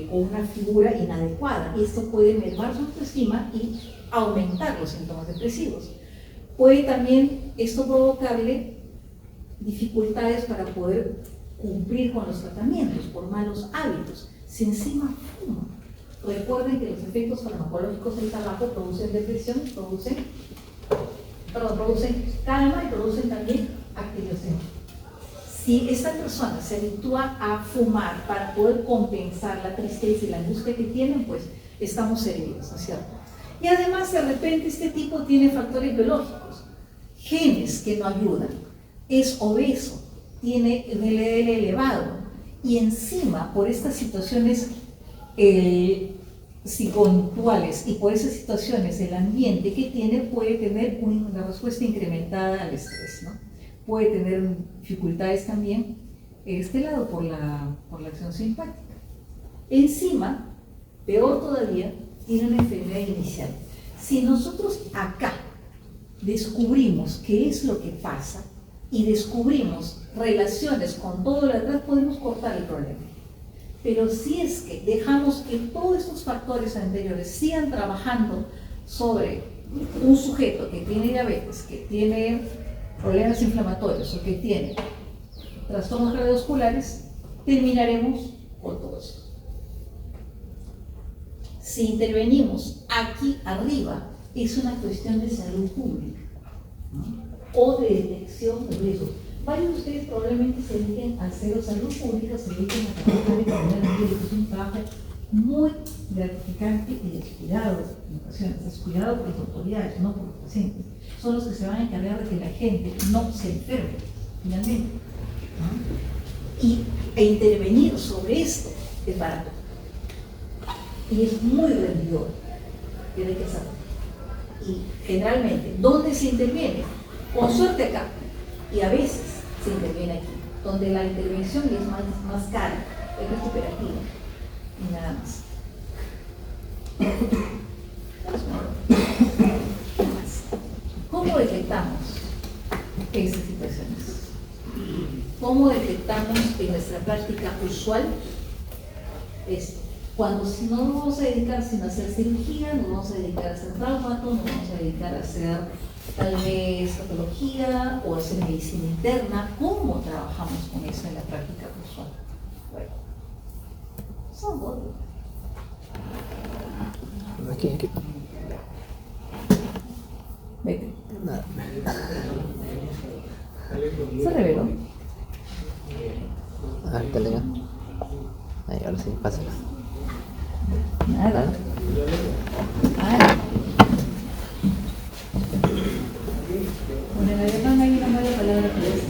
con una figura inadecuada. Y esto puede mermar su autoestima y aumentar los síntomas depresivos. Puede también esto provocarle dificultades para poder cumplir con los tratamientos por malos hábitos. Si encima fuma, recuerden que los efectos farmacológicos del tabaco producen depresión, producen calma y producen también activación. Si esta persona se habitúa a fumar para poder compensar la tristeza y la angustia que tienen, pues estamos heridos, ¿no es cierto? Y además, de repente, este tipo tiene factores biológicos, genes que no ayudan, es obeso, tiene el LDL elevado y encima, por estas situaciones psicointuales y por esas situaciones el ambiente que tiene puede tener una respuesta incrementada al estrés, ¿no? Puede tener dificultades también este lado por la acción simpática. Encima, peor todavía, tiene una enfermedad inicial. Si nosotros acá descubrimos qué es lo que pasa y descubrimos relaciones con todo lo de atrás, podemos cortar el problema. Pero si es que dejamos que todos estos factores anteriores sigan trabajando sobre un sujeto que tiene diabetes, que tiene problemas inflamatorios o que tiene trastornos cardiovasculares, terminaremos con todo eso. Si intervenimos aquí arriba, es una cuestión de salud pública, ¿no? O de detección de riesgos. Varios de ustedes probablemente se dediquen a hacer salud pública, se dediquen a trabajar en comunidad médica, es un trabajo muy gratificante y descuidado en ocasiones, descuidado por las autoridades, no por los pacientes. Son los que se van a encargar de que la gente no se enferme, finalmente, ¿no? E intervenir sobre esto es barato. Y es muy rendidor, tiene que saber. Y generalmente, ¿dónde se interviene? Con suerte acá, y a veces se interviene aquí, donde la intervención es más cara, es recuperativa, y nada más. ¿Cómo detectamos esas situaciones? ¿Cómo detectamos en nuestra práctica usual esto? Cuando si no nos vamos a dedicar sino a hacer cirugía, nos vamos a dedicar a hacer traumato, nos vamos a dedicar a hacer tal vez patología o hacer medicina interna. ¿Cómo trabajamos con eso en la práctica usual? Bueno, son dos. Aquí. Vete. Nada. Se reveló. Dale ya. Ahí, ahora sí, pásala. Nada. Ah. Bueno, en alemán hay una mala palabra para eso.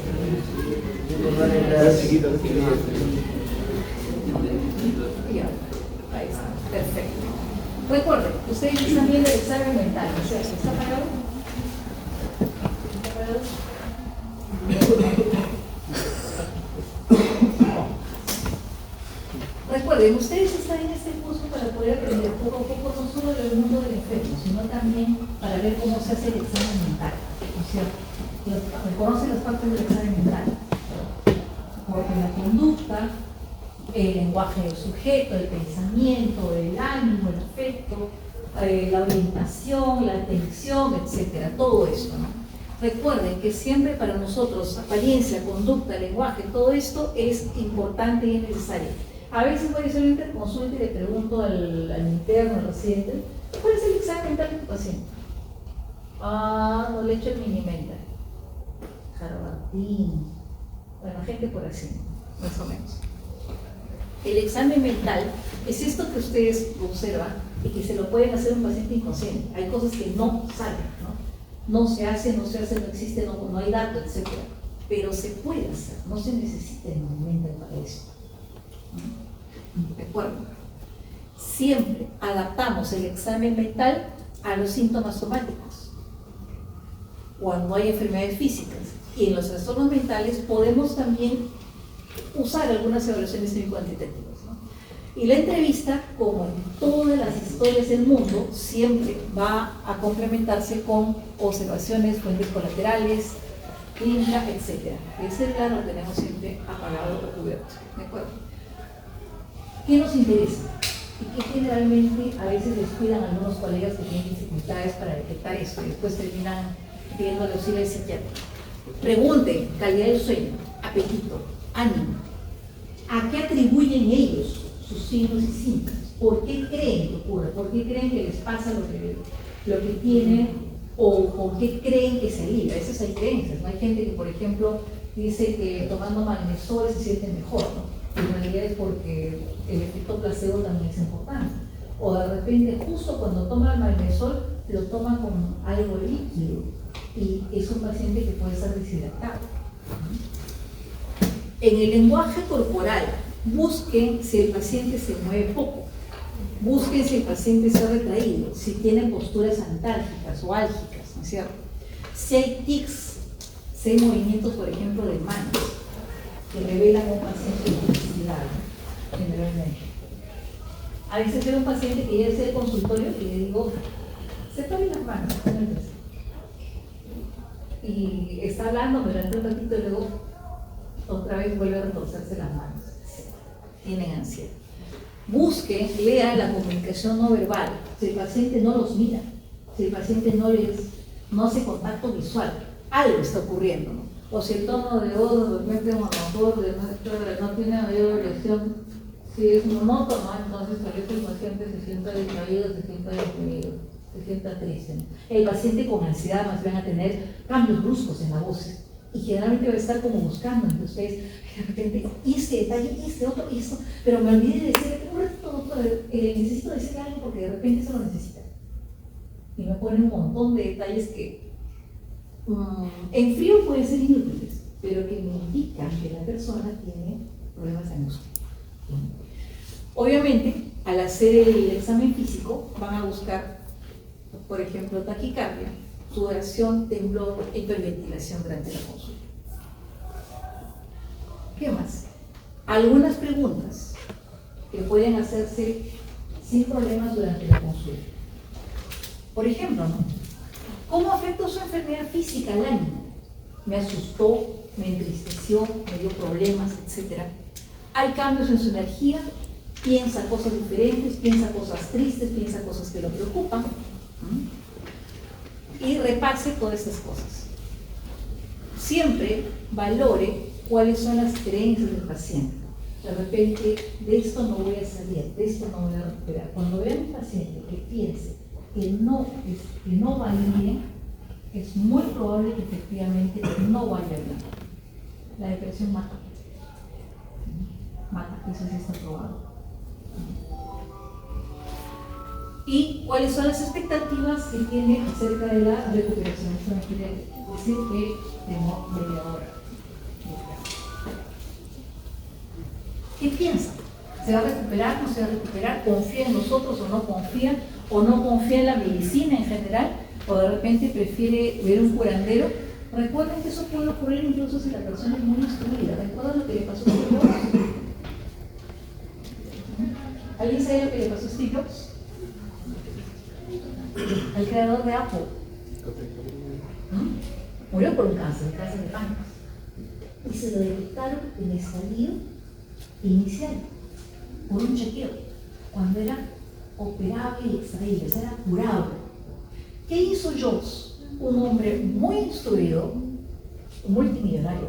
Ya, ahí está, perfecto. Recuerden, ustedes están viendo el examen mental, ¿no es cierto? ¿Está apagado? ¿Está apagado? Recuerden, ustedes están en este curso para poder aprender poco a poco no solo del mundo del enfermo, sino también para ver cómo se hace el examen mental, ¿no es cierto? Reconocen las partes del examen mental, porque la conducta, el lenguaje del sujeto, el pensamiento, el ánimo, el afecto, la orientación, la atención, etcétera, todo esto, ¿no? Recuerden que siempre para nosotros apariencia, conducta, lenguaje, todo esto es importante y es necesario. A veces voy a hacer una interconsulta y le pregunto al interno, al residente, ¿cuál es el examen mental de tu paciente? Ah, no le he hecho el mini-mental. Jarabatín. Bueno, gente por así, más o menos. El examen mental es esto que ustedes observan y que se lo pueden hacer un paciente inconsciente. Hay cosas que no saben, ¿no? No se hace, no existe, no hay datos, etc. Pero se puede hacer, no se necesita el mini-mental para eso. Recuerden, siempre adaptamos el examen mental a los síntomas somáticos cuando hay enfermedades físicas, y en los trastornos mentales podemos también usar algunas evaluaciones semi-cuantitativas, ¿no? Y la entrevista, como en todas las historias del mundo, siempre va a complementarse con observaciones, fuentes colaterales, clínica, etc. El celular lo tenemos siempre apagado o cubierto, ¿de acuerdo? ¿Qué nos interesa? Y que generalmente a veces descuidan a algunos colegas que tienen dificultades para detectar esto y después terminan pidiendo auxilio al psiquiatra. Pregunten: calidad del sueño, apetito, ánimo. ¿A qué atribuyen ellos sus signos y síntomas? ¿Por qué creen que ocurre? ¿Por qué creen que les pasa lo que tienen? ¿O por qué creen que se alivia? Esas hay creencias, ¿no? Hay gente que, por ejemplo, dice que tomando magnesol se siente mejor, ¿no? En realidad es porque el efecto placebo también es importante. O de repente, justo cuando toma el magnesol, lo toma con algo líquido y es un paciente que puede estar deshidratado. En el lenguaje corporal, busquen si el paciente se mueve poco, busquen si el paciente se ha retraído, si tiene posturas antálgicas o álgicas, ¿no es cierto? Si hay tics, si hay movimientos, por ejemplo, de manos, que revelan a un paciente intensidad, generalmente. A veces veo un paciente que ya es el consultorio y le digo, se tomen las manos, y está hablando durante un ratito y luego otra vez vuelve a retorcerse las manos. Tienen ansiedad. Busque, lea la comunicación no verbal. Si el paciente no los mira, si el paciente no hace contacto visual, algo está ocurriendo, ¿no? O si el tono de voz de repente monocorde, no tiene mayor variación, si es monótono, entonces tal vez el paciente se sienta distraído, se sienta deprimido, se sienta triste, ¿no? El paciente con ansiedad más bien a tener cambios bruscos en la voz y generalmente va a estar como buscando entre ustedes, de repente, y este detalle, y este otro, y esto, pero me olvidé de decirle, un ratito, doctor, necesito decirle algo porque de repente se lo necesita. Y me pone un montón de detalles que en frío pueden ser inútiles, pero que me indican que la persona tiene problemas de emoción. Obviamente, al hacer el examen físico, van a buscar, por ejemplo, taquicardia, sudoración, temblor, hiperventilación durante la consulta. ¿Qué más? Algunas preguntas que pueden hacerse sin problemas durante la consulta. Por ejemplo, ¿no? ¿Cómo afectó su enfermedad física al ánimo? Me asustó, me entristeció, me dio problemas, etc. Hay cambios en su energía, piensa cosas diferentes, piensa cosas tristes, piensa cosas que lo preocupan. Y repase todas estas cosas. Siempre valore cuáles son las creencias del paciente. De repente, de esto no voy a salir, de esto no voy a recuperar. Cuando vea a un paciente que piense que no va bien, es muy probable que efectivamente no vaya bien. La depresión mata. Mata, eso sí está probado. ¿Y cuáles son las expectativas que tiene acerca de la recuperación? Esto me quiere decir que tengo media hora. ¿Qué piensa? ¿Se va a recuperar? ¿No se va a recuperar? ¿Confía en nosotros o no confía? ¿O no confía en la medicina en general? ¿O de repente prefiere ver un curandero? Recuerden que eso puede ocurrir incluso si la persona es muy instruida. ¿Recuerdan lo que le pasó a Steve Jobs? ¿Alguien sabe lo que le pasó a Steve Jobs? Al creador de Apple. Murió por un cáncer de páncreas. Y se lo detectaron en el estadio inicial, por un chequeo, cuando era operable y extraíble, era curable. ¿Qué hizo Jobs? Un hombre muy instruido, multimillonario,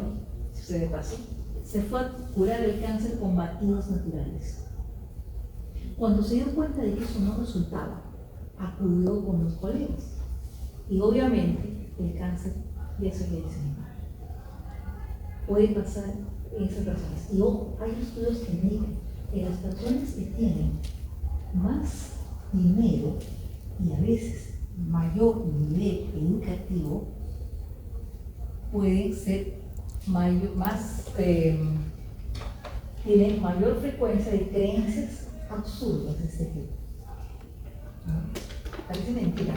si se de paso, se fue a curar el cáncer con batidos naturales. Cuando se dio cuenta de que eso no resultaba, acudió con los colegas. Y obviamente el cáncer ya se había desanimado. Puede pasar en esas personas. Y ojo, hay estudios que indican que las personas que tienen más dinero y a veces mayor nivel educativo pueden ser tienen mayor frecuencia de creencias absurdas de este tipo. Parece mentira,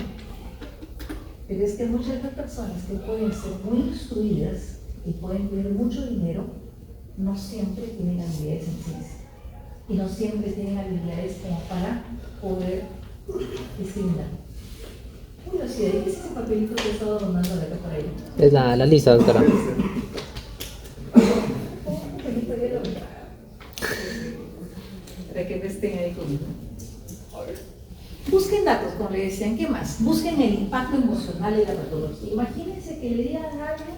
pero es que muchas de las personas que pueden ser muy instruidas y pueden tener mucho dinero no siempre tienen habilidades en ciencia y no siempre tienen habilidades como para poder discriminar. Bueno, sí, ¿qué es ese papelito que he estado donando de acá para allá? Es la lista, doctora. Para que me estén ahí conmigo. Busquen datos, como le decían, ¿qué más? Busquen el impacto emocional de la patología. Imagínense que le digan a alguien,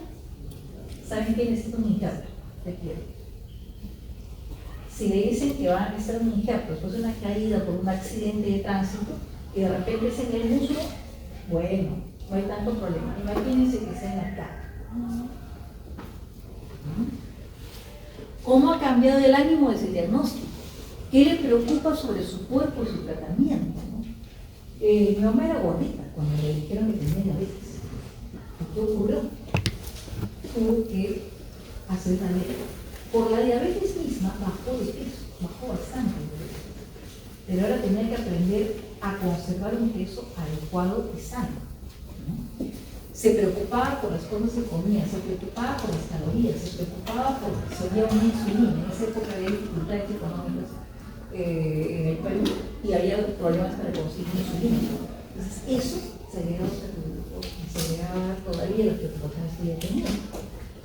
saben que necesita un injerto de piel. Si le dicen que van a necesitar un injerto después de una caída por un accidente de tránsito y de repente es en el muslo, bueno, no hay tanto problema. Imagínense que sea en la cara. ¿Cómo ha cambiado el ánimo desde el diagnóstico? ¿Qué le preocupa sobre su cuerpo y su tratamiento? Mi mamá era gordita cuando le dijeron que tenía diabetes. ¿Qué ocurrió? Tuvo que hacer la dieta. Por la diabetes misma bajó de peso, bajó bastante de peso. Pero ahora tenía que aprender a conservar un peso adecuado y sano. Se preocupaba por las cosas que comía, se preocupaba por las calorías, se preocupaba por si había una insulina. En esa época había dificultades económicas en el Perú y había problemas para conseguir insulina. Entonces eso se agregaba todavía las preocupaciones que ella tenía.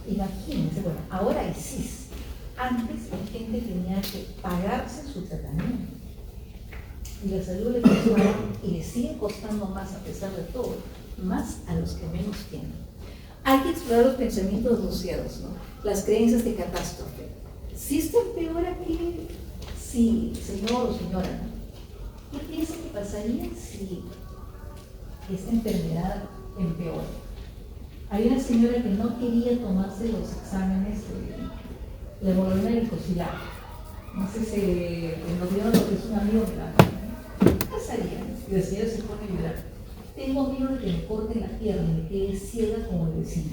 Imagínense, bueno, ahora hay CIS. Antes la gente tenía que pagarse su tratamiento. y la salud le costaba y le sigue costando más a pesar de todo, más a los que menos tienen. Hay que explorar los pensamientos asociados, ¿no? Las creencias de catástrofe. Si esto empeora, ¿qué? Sí, señor o señora, ¿no? ¿Qué piensa que pasaría si esta enfermedad empeora? Hay una señora que no quería tomarse los exámenes de la hemoglobina glicosílica. No sé si nos dieron lo que es un amigo de la ¿qué pasaría? Y la señora se pone a llorar. Tengo miedo de que me corten la pierna y me quede ciega como el vecino.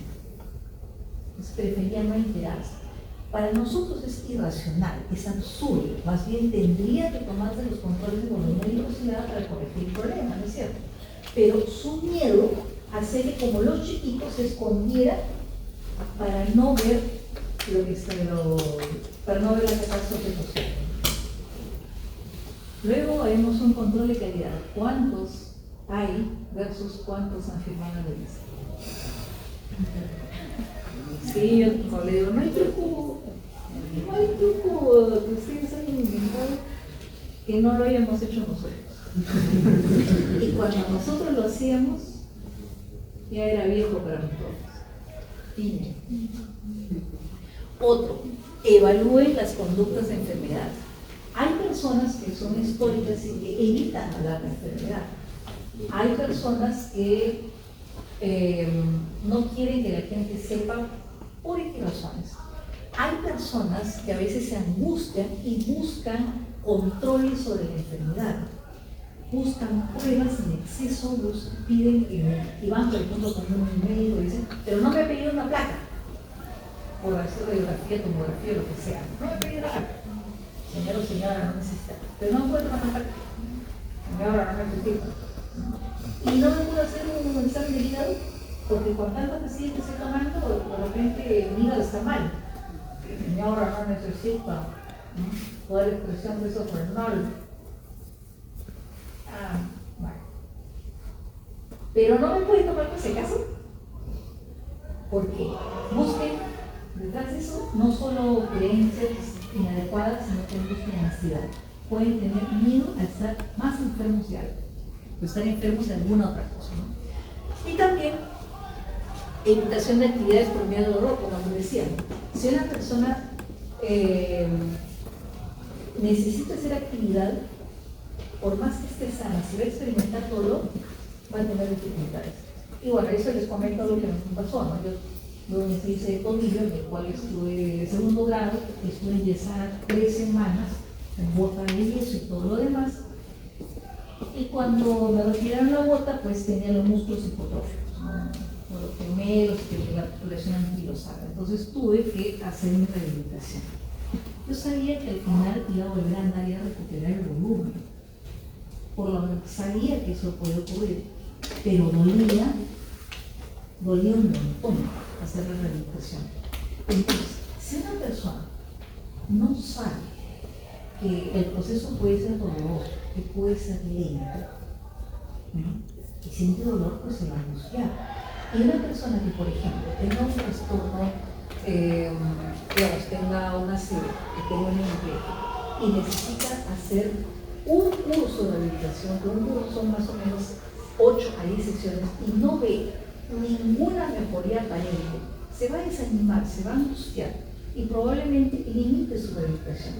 Pues prefería no enterarse. Para nosotros es irracional, es absurdo. Más bien tendría que tomarse los controles de hemoglobina glicosílica para corregir el problema, ¿no es cierto? Pero su miedo hace que como los chiquitos se escondiera para no ver lo que está, para no ver la catástrofe posible. Luego haremos un control de calidad. ¿Cuántos hay versus cuántos han firmado la lista? Sí, yo le digo, no hay truco que ustedes hayan inventado que no lo hayamos hecho nosotros. Y cuando nosotros lo hacíamos, ya era viejo para nosotros. Fin. Otro, evalúen las conductas de enfermedad. Hay personas que son históricas y que evitan hablar de enfermedad. Hay personas que no quieren que la gente sepa por qué razones. Hay personas que a veces se angustian y buscan control sobre la enfermedad. Buscan pruebas en exceso, piden y van, por ejemplo, con un médico y dicen, pero no me ha pedido una placa, por hacer radiografía, tomografía, lo que sea. No me ha pedido una placa. Señor o señora, no necesita. Pero no me puede tomar una placa. Señora, no necesita. Y no me puedo hacer un examen de hígado, porque con tantos pacientes estoy tomando, de repente mi hígado está mal. Señora, no necesita. Toda la expresión de eso renal. Bueno. Pero no me puede tomar por ese caso, porque busquen detrás de eso no solo creencias inadecuadas, sino que busquen ansiedad. Pueden tener miedo a estar más enfermos de algo, o estar enfermos de alguna otra cosa, ¿no? Y también evitación de actividades por miedo al dolor, como les decía. Si una persona necesita hacer actividad, por más que esté sana, si va a experimentar dolor, va a tener dificultades. Y bueno, eso les comento lo que me pasó, ¿no? Yo me hice de tobillo, en el cual estuve de segundo grado, estuve enyesada 3 semanas, en bota de yeso y todo lo demás. Y cuando me retiraron la bota, pues tenía los músculos hipotróficos, ¿no? Por los gemelos, que la articulación anquilosada. Entonces tuve que hacer mi rehabilitación. Yo sabía que al final iba a volver a andar y a recuperar el volumen. Por lo menos sabía que eso podía ocurrir, pero dolía un montón hacer la rehabilitación. Entonces, si una persona no sabe que el proceso puede ser doloroso, que puede ser lento, y siente dolor, pues se va a angustiar. Y una persona que, por ejemplo, tenga un trastorno, tenga una cirugía, que tenga un empleo, y necesita hacer un curso de rehabilitación, que un curso son más o menos 8 a 10 sesiones, y no ve ninguna mejoría aparente, se va a desanimar, se va a angustiar, y probablemente limite su rehabilitación.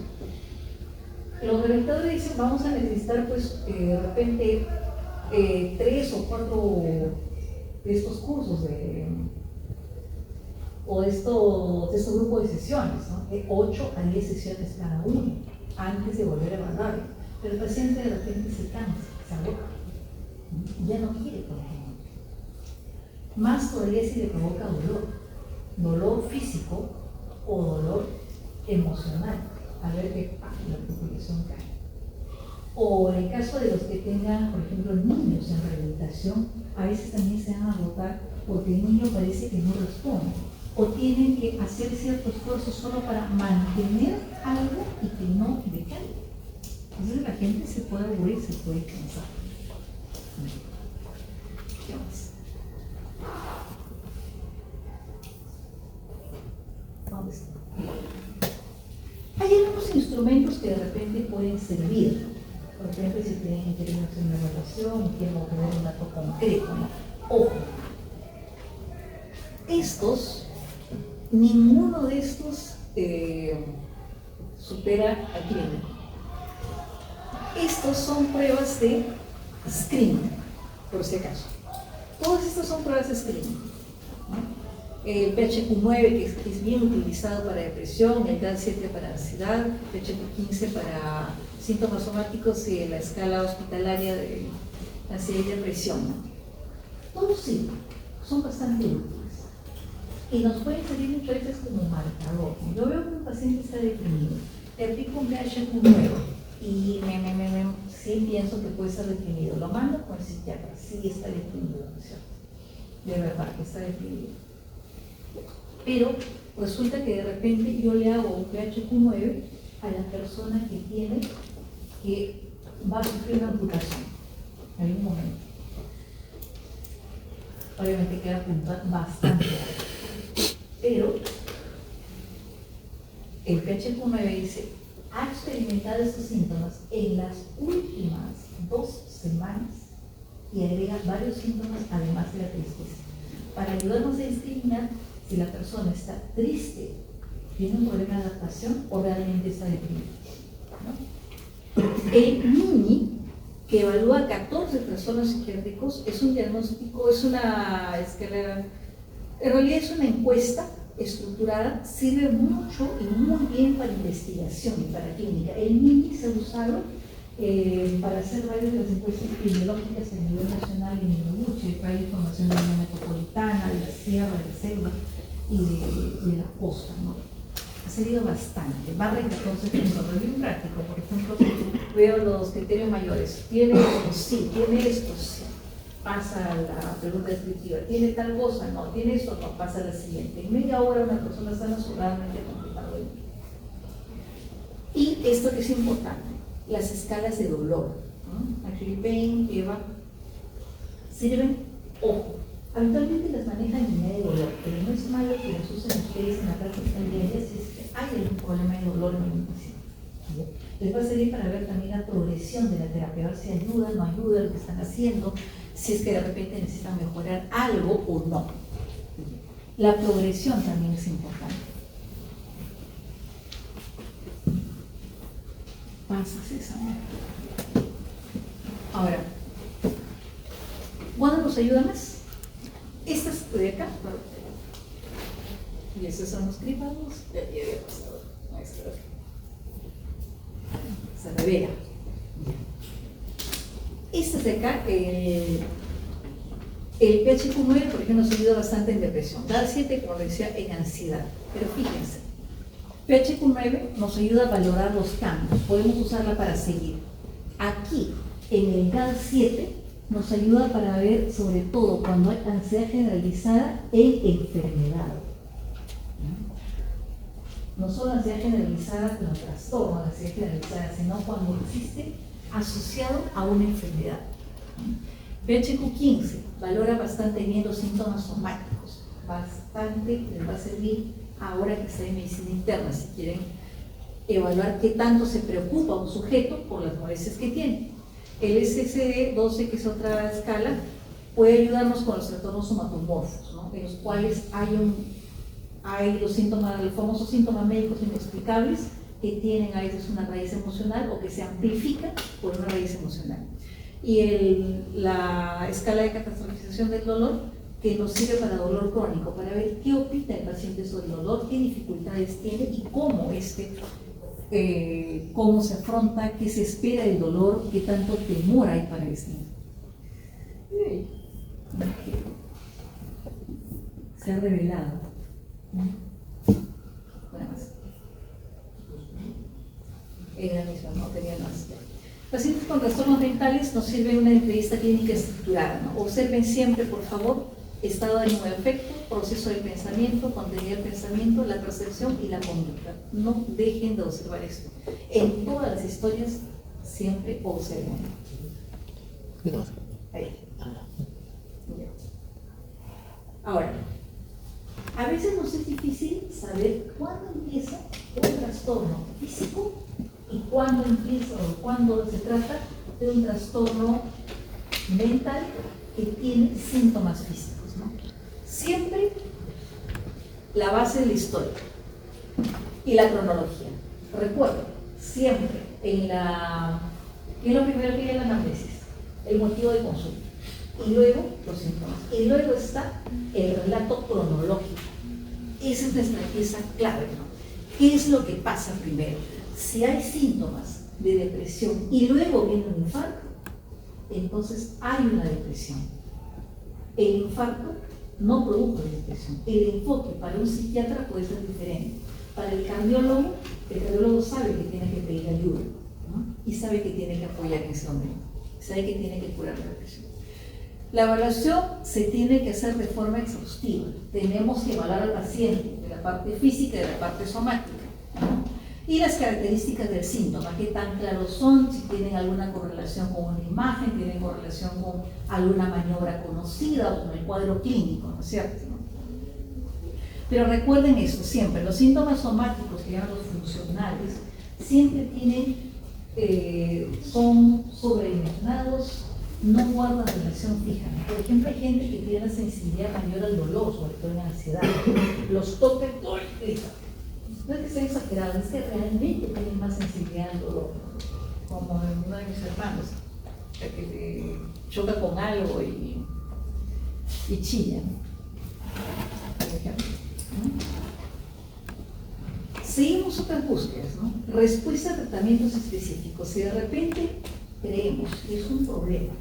Los rehabilitadores dicen, vamos a necesitar, pues, de repente, 3 o 4 de estos cursos o de estos grupos de sesiones, ¿no? De 8 a 10 sesiones cada uno, antes de volver a evaluarlo. Pero el paciente de repente se cansa, se agota, ya no quiere continuar. Más todavía si le provoca dolor físico o dolor emocional, a ver que la articulación cae. O en el caso de los que tengan, por ejemplo, niños en rehabilitación, a veces también se van a agotar porque el niño parece que no responde, o tienen que hacer cierto esfuerzo solo para mantener algo y que no decaiga. Entonces la gente se puede aburrir, se puede cansar. ¿Qué más? ¿Dónde está? Hay algunos instrumentos que de repente pueden servir. Por ejemplo, si tienen interés en hacer una evaluación y quieren obtener un dato concreto, ¿no? Ojo, ninguno de estos supera al clínico. Estos son pruebas de screening, por si acaso. Todas estas son pruebas de screening, ¿no? El PHQ-9, que es bien utilizado para depresión, el GAD-7 para ansiedad, el PHQ-15 para síntomas somáticos y la escala hospitalaria de ansiedad y depresión. Todos sí, son bastante útiles. Y nos pueden salir muchas veces como marcador. Yo veo que un paciente está deprimido, le aplico un PHQ-9 y sí pienso que puede estar deprimido. Lo mando con el psiquiatra, sí está deprimido, ¿no es cierto? De verdad que está deprimido. Pero resulta que de repente yo le hago un PHQ-9 a la persona que va a sufrir una amputación en algún momento. Obviamente queda bastante alto. Pero el PHQ-9 dice, ha experimentado estos síntomas en las últimas 2 semanas y agrega varios síntomas además de la tristeza. Para ayudarnos a discriminar si la persona está triste, tiene un problema de adaptación o realmente está deprimida, ¿no? El MINI, que evalúa a 14 trastornos psiquiátricos, es un diagnóstico, en realidad es una encuesta estructurada, sirve mucho y muy bien para investigación y para clínica. El MINI se ha usado para hacer varias de las encuestas epidemiológicas a nivel nacional y a nivel mucho, para información de la metropolitana, de la sierra, de la selva y de la costa, ¿no? Ha servido bastante. Barra y 14 trastornos bien práctico. Por ejemplo, veo los criterios mayores. ¿Tiene esto? Sí. ¿Tiene esto? Sí. Pasa a la pregunta descriptiva. ¿Tiene tal cosa? No. ¿Tiene esto? No. Pasa a la siguiente. En media hora una persona está naturalmente completado. Y esto que es importante, las escalas de dolor, ¿no? Acute pain, EVA, sirven, ojo, habitualmente las manejan en unidad de dolor, pero no es malo que las usen ustedes en la práctica diaria si es que hay algún problema de dolor en un paciente. Les va a servir para ver también la progresión de la terapia, a ver si ayuda, no ayuda lo que están haciendo, si es que de repente necesitan mejorar algo o no. La progresión también es importante. Pasas esa. Ahora, ¿cuándo nos ayuda más? Estas de acá, y estos son los cribados, ya había pasado, se revela. Estas de acá, el PHQ-9, por ejemplo, nos ayuda bastante en depresión, GAD-7, como decía, en ansiedad, pero fíjense, PHQ-9 nos ayuda a valorar los cambios, podemos usarla para seguir. Aquí, en el GAD-7, nos ayuda para ver, sobre todo, cuando hay ansiedad generalizada en enfermedad. No solo ansiedad generalizada como trastorno de ansiedad generalizada, sino cuando existe asociado a una enfermedad. PHQ-15 valora bastante bien los síntomas somáticos, bastante les va a servir ahora que está en medicina interna, si quieren evaluar qué tanto se preocupa un sujeto por las molestias que tiene. El SSD-12, que es otra escala, puede ayudarnos con los trastornos somatomorfos, ¿no? En los cuales hay los síntomas, los famosos síntomas médicos inexplicables que tienen a veces una raíz emocional o que se amplifican por una raíz emocional. Y la escala de catastrofización del dolor, que nos sirve para dolor crónico, para ver qué opina el paciente sobre el dolor, qué dificultades tiene y cómo se afronta, qué se espera del dolor, qué tanto temor hay para este. Se ha revelado. Nada más. Era mismo, no tenía más. Pacientes con trastornos mentales nos sirve una entrevista clínica estructurada, ¿no? Observen siempre, por favor, estado de ánimo de afecto, proceso del pensamiento, contenido del pensamiento, la percepción y la conducta. No dejen de observar esto. En todas las historias, siempre observen. Ahí. Ahora, a veces nos es difícil saber cuándo empieza un trastorno físico y cuándo empieza o cuándo se trata de un trastorno mental que tiene síntomas físicos, ¿no? Siempre la base de la historia y la cronología. Recuerden, siempre en lo primero que viene la anamnesis, el motivo de consulta, y luego los síntomas, y luego está el relato cronológico. Esa es nuestra pieza clave, ¿no? ¿Qué es lo que pasa primero? Si hay síntomas de depresión y luego viene un infarto, entonces hay una depresión. El infarto no produjo depresión. El enfoque para un psiquiatra puede ser diferente. Para el cardiólogo sabe que tiene que pedir ayuda, ¿no? Y sabe que tiene que apoyar en ese momento, sabe que tiene que curar la depresión. La evaluación se tiene que hacer de forma exhaustiva. Tenemos que evaluar al paciente de la parte física y de la parte somática, ¿no? Y las características del síntoma, qué tan claros son, si tienen alguna correlación con una imagen, tienen correlación con alguna maniobra conocida o con el cuadro clínico, ¿no es cierto? Pero recuerden esto siempre, los síntomas somáticos, que llaman los funcionales, siempre son sobredimensionados, no guardan relación fija. Por ejemplo, hay gente que tiene una sensibilidad mayor al dolor, sobre todo en la ansiedad. Los toques, no es que sea exagerado, es que realmente tienen más sensibilidad al dolor, como uno de mis hermanos, que choca con algo y chilla, por ejemplo. Seguimos otras búsquedas, ¿no? Respuesta a tratamientos específicos. Si de repente creemos que es un problema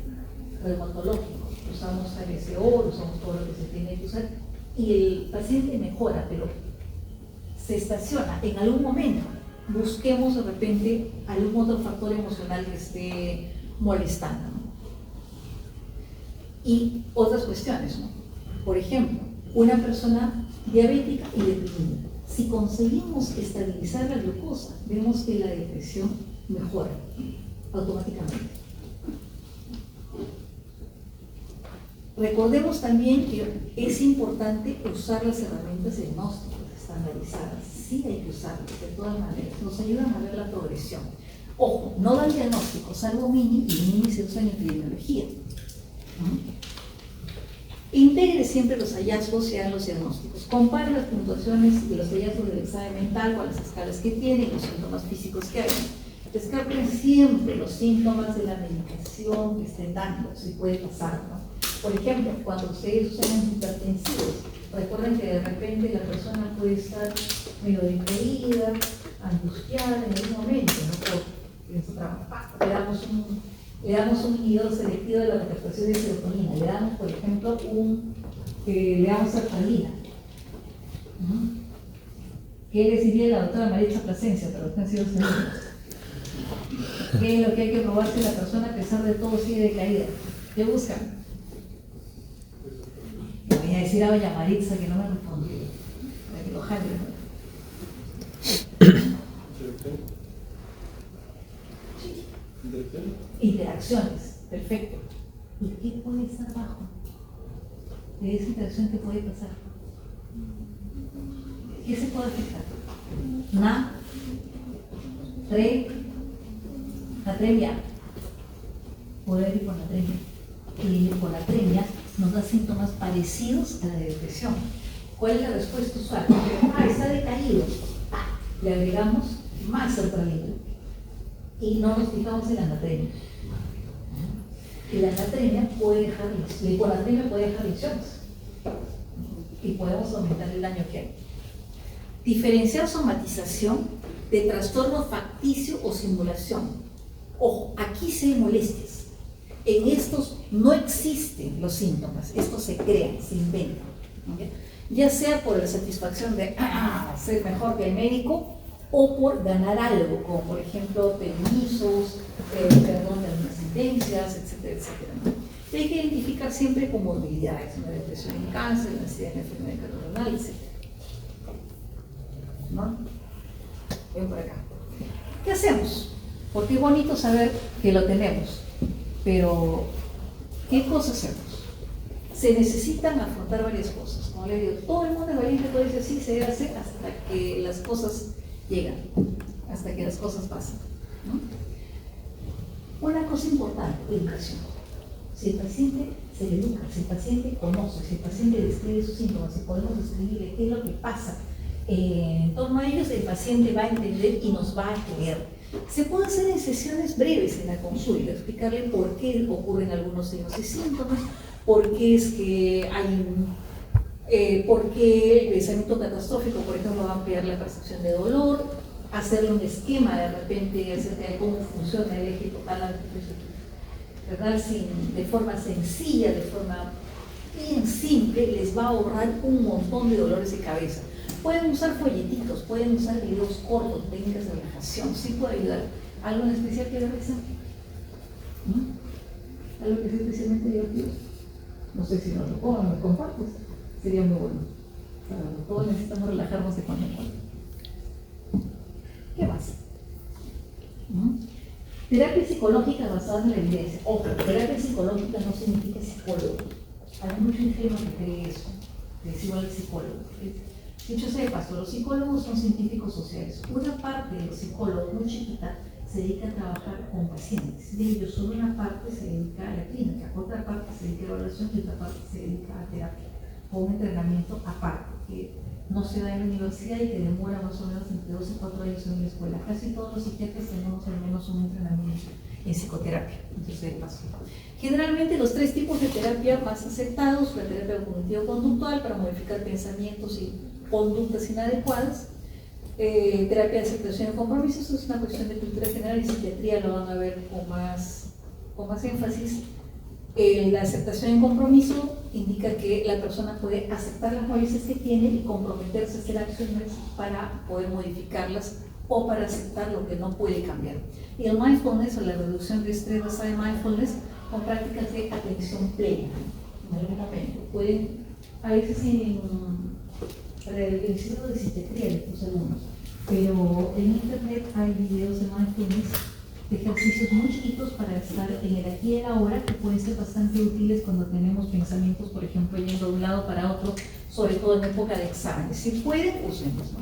reumatológico, usamos ABCO, usamos todo lo que se tiene que usar, y el paciente mejora, pero se estaciona en algún momento, busquemos de repente algún otro factor emocional que esté molestando, ¿no? Y otras cuestiones, ¿no? Por ejemplo, una persona diabética y deprimida. Si conseguimos estabilizar la glucosa, vemos que la depresión mejora automáticamente. Recordemos también que es importante usar las herramientas diagnósticas estandarizadas. Sí hay que usarlas, de todas maneras. Nos ayudan a ver la progresión. Ojo, no dan diagnóstico, salvo MINI, y MINI se usa en epidemiología, ¿no? Integre siempre los hallazgos y hagan los diagnósticos. Compare las puntuaciones de los hallazgos del examen mental con las escalas que tienen, los síntomas físicos que hay. Descarten siempre los síntomas de la medicación que estén dando, si puede pasar, ¿no? Por ejemplo, cuando ustedes usan antihipertensivos, recuerden que de repente la persona puede estar medio decaída, angustiada en algún momento, ¿no? En su trabajo. Le damos un inhibidor selectivo de la recaptación de serotonina. Le damos, por ejemplo, le damos sertralina. ¿Qué les diría la doctora Maritza Plasencia para los que han sido seguros? ¿Qué es lo que hay que probar si la persona, a pesar de todo, sigue decaída? ¿Qué buscan? Le voy a decir a doña Maritza que no me respondió. Para que lo jale, ¿no? Interacciones, perfecto. ¿Y qué puede estar bajo de esa interacción? ¿Qué puede pasar? ¿Qué se puede afectar? Natremia. Poder hiponatremia. Y la hiponatremia nos da síntomas parecidos a la de depresión. ¿Cuál es la respuesta usual? Está decaído. Le agregamos más sertralina. Y no nos fijamos en la anatremia. Y la anatremia puede dejar, la hiponatremia puede dejar lesiones. Y podemos aumentar el daño que hay. Diferenciar somatización de trastorno facticio o simulación. Ojo, aquí sí hay molestias. En estos no existen los síntomas, estos se crean, se inventan. ¿Okay? Ya sea por la satisfacción de ser mejor que el médico, o por ganar algo, como por ejemplo permisos, perdón de algunas sentencias, etcétera, etcétera, ¿no? Y hay que identificar siempre comorbilidades, una depresión en cáncer, una ansiedad en enfermedad cardiovascular, etcétera. ¿No? Ven por acá. ¿Qué hacemos? Porque es bonito saber que lo tenemos, pero ¿qué cosas hacemos? Se necesitan afrontar varias cosas. Como le digo, todo el mundo es valiente, todo dice sí, se debe hacer hasta que las cosas llegan, hasta que las cosas pasan, ¿no? Una cosa importante, educación. Si el paciente se le educa, si el paciente conoce, si el paciente describe sus síntomas, si podemos describir qué es lo que pasa en torno a ellos, el paciente va a entender y nos va a creer. Se puede hacer en sesiones breves en la consulta, explicarle por qué ocurren algunos signos y síntomas, por qué es que hay por qué el pensamiento catastrófico, por ejemplo, va a ampliar la percepción de dolor, hacerle un esquema de repente acerca de cómo funciona el eje total, ¿verdad? De forma sencilla, de forma bien simple, les va a ahorrar un montón de dolores de cabeza. Pueden usar folletitos, pueden usar videos cortos, técnicas de relajación, sí puede ayudar. ¿Algo en especial que realizar? ¿Algo que sea especialmente divertido? No sé si nos lo pongan, me compartes, sería muy bueno. Todos necesitamos relajarnos de cuando en cuando. ¿Qué más? Terapia psicológica basada en la evidencia. Ojo, terapia psicológica no significa psicólogo. Hay mucho ingenuo que cree eso, que es igual al psicólogo. Dicho sea de paso, los psicólogos son científicos sociales. Una parte de los psicólogos, muy chiquita, se dedica a trabajar con pacientes. De ellos, solo una parte se dedica a la clínica, otra parte se dedica a evaluación y otra parte se dedica a terapia, con un entrenamiento aparte, que no se da en la universidad y que demora más o menos entre 2 y 4 años en la escuela. Casi todos los psiquiatras tenemos al menos un entrenamiento en psicoterapia, entonces de paso. Generalmente los 3 tipos de terapia más aceptados: la terapia cognitivo-conductual para modificar pensamientos y conductas inadecuadas, terapia de aceptación y compromiso. Eso es una cuestión de cultura general y psiquiatría lo van a ver con más énfasis. La aceptación y compromiso indica que la persona puede aceptar las molestias que tiene y comprometerse a hacer acciones para poder modificarlas o para aceptar lo que no puede cambiar. Y el mindfulness, o la reducción de estrés basada en mindfulness, con prácticas de atención plena en algún momento. Pueden, a veces para el Instituto de Psiquiatría les puse algunos, pero en internet hay videos de mindfulness, de ejercicios muy chiquitos para estar en el aquí y el ahora, que pueden ser bastante útiles cuando tenemos pensamientos, por ejemplo, yendo de un lado para otro, sobre todo en época de exámenes. Si pueden, úsenlos, ¿no?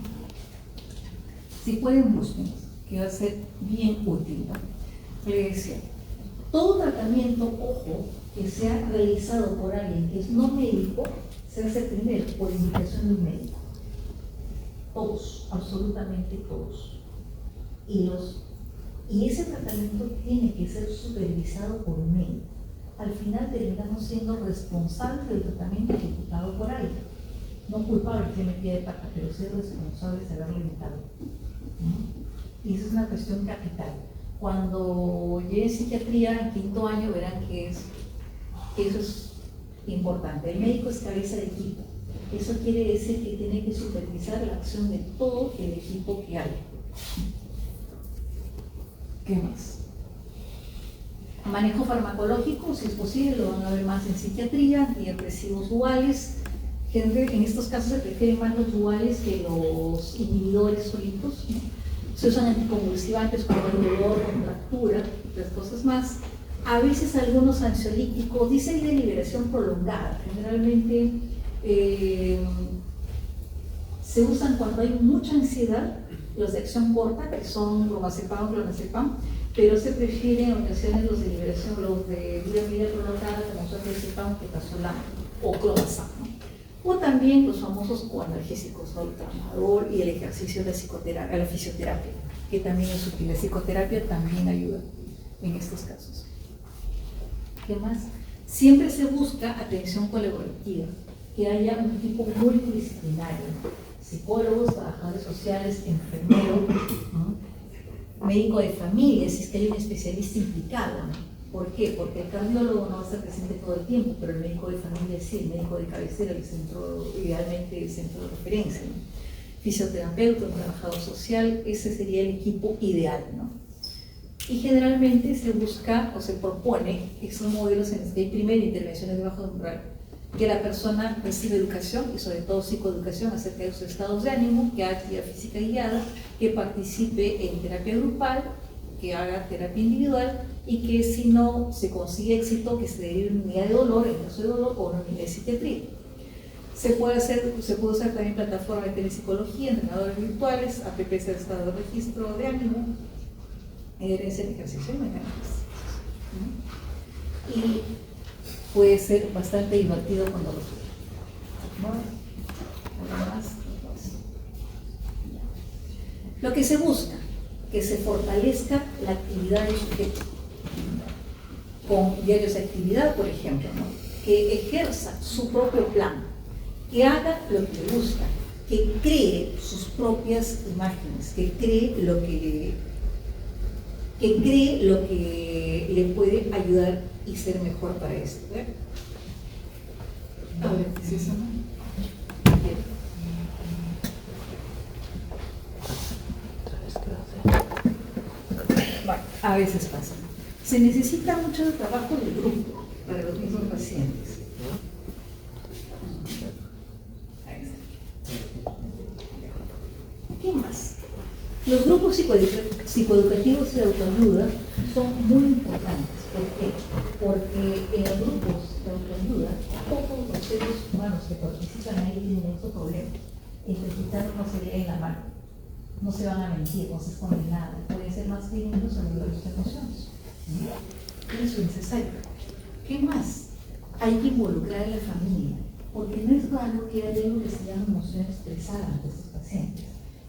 Si pueden, úsenlos, que va a ser bien útil, ¿no? Le decía, todo tratamiento, ojo, que sea realizado por alguien que es no médico, se hace primero por indicación de un médico. Todos, absolutamente todos. Y ese tratamiento tiene que ser supervisado por un médico. Al final terminamos siendo responsables del tratamiento ejecutado por alguien. No culpable que me pide de pata, pero ser responsable de haberlo evitado. Y esa es una cuestión capital. Cuando llegue psiquiatría en 5º año verán que eso es importante. El médico es cabeza de equipo. Eso quiere decir que tiene que supervisar la acción de todo el equipo que hay. ¿Qué más? Manejo farmacológico, si es posible, lo van a ver más en psiquiatría, antidepresivos duales. En estos casos se prefieren más los duales que los inhibidores solitos, ¿no? Se usan anticonvulsivantes como el dolor, contractura, otras cosas más. A veces algunos ansiolíticos, dice de liberación prolongada. Generalmente se usan cuando hay mucha ansiedad, los de acción corta, que son bromazepam, clonazepam, pero se prefieren en ocasiones los de liberación, los de vida prolongada, como son diazepam, ketazolam o clonazepam, ¿no? O también los famosos coanalgésicos, ¿no? El tramador y el ejercicio de psicoterapia, la fisioterapia, que también es útil. La psicoterapia también ayuda en estos casos. ¿Qué más? Siempre se busca atención colaborativa, que haya un equipo multidisciplinario, psicólogos, trabajadores sociales, enfermeros, ¿no? Médico de familia, si es que hay un especialista implicado, ¿no? ¿Por qué? Porque el cardiólogo no va a estar presente todo el tiempo, pero el médico de familia sí, el médico de cabecera, idealmente el centro de referencia, ¿no? Fisioterapeuta, un trabajador social, ese sería el equipo ideal, ¿no? Y generalmente se busca o se propone esos modelos en los que hay primera intervenciones de bajo umbral, que la persona reciba educación y sobre todo psicoeducación acerca de sus estados de ánimo, que haga actividad física guiada, que participe en terapia grupal, que haga terapia individual y que si no se consigue éxito, que se derive una unidad de dolor, en caso de dolor, o una unidad de psiquiatría. Se puede usar también plataformas de telepsicología, entrenadores virtuales, apps de estado de registro de ánimo, herencia de ejercicio y mecánicas. ¿no? Y puede ser bastante divertido cuando lo sube. ¿No? ¿Algo más? Lo que se busca, que se fortalezca la actividad del sujeto con diarios de actividad, por ejemplo, ¿no? Que ejerza su propio plan, que haga lo que le gusta, que cree sus propias imágenes, que cree lo que le puede ayudar y ser mejor para esto. A ver, ¿sí eso no? Bien. Bueno, a veces pasa. Se necesita mucho trabajo de grupo para los mismos pacientes. Ahí está. ¿Qué más? Los grupos psicoeducativos y de autoayuda son muy importantes. ¿Por qué? Porque en los grupos de autoayuda, todos los seres humanos que participan ahí tienen estos problemas. El quitar no se lee en la mano. No se van a mentir, no se esconden nada. Pueden ser más clínicos a nivel de sus emociones. Eso es necesario. ¿Qué más? Hay que involucrar a la familia, porque no es raro que haya algo que se llama emociones expresadas de estos pacientes.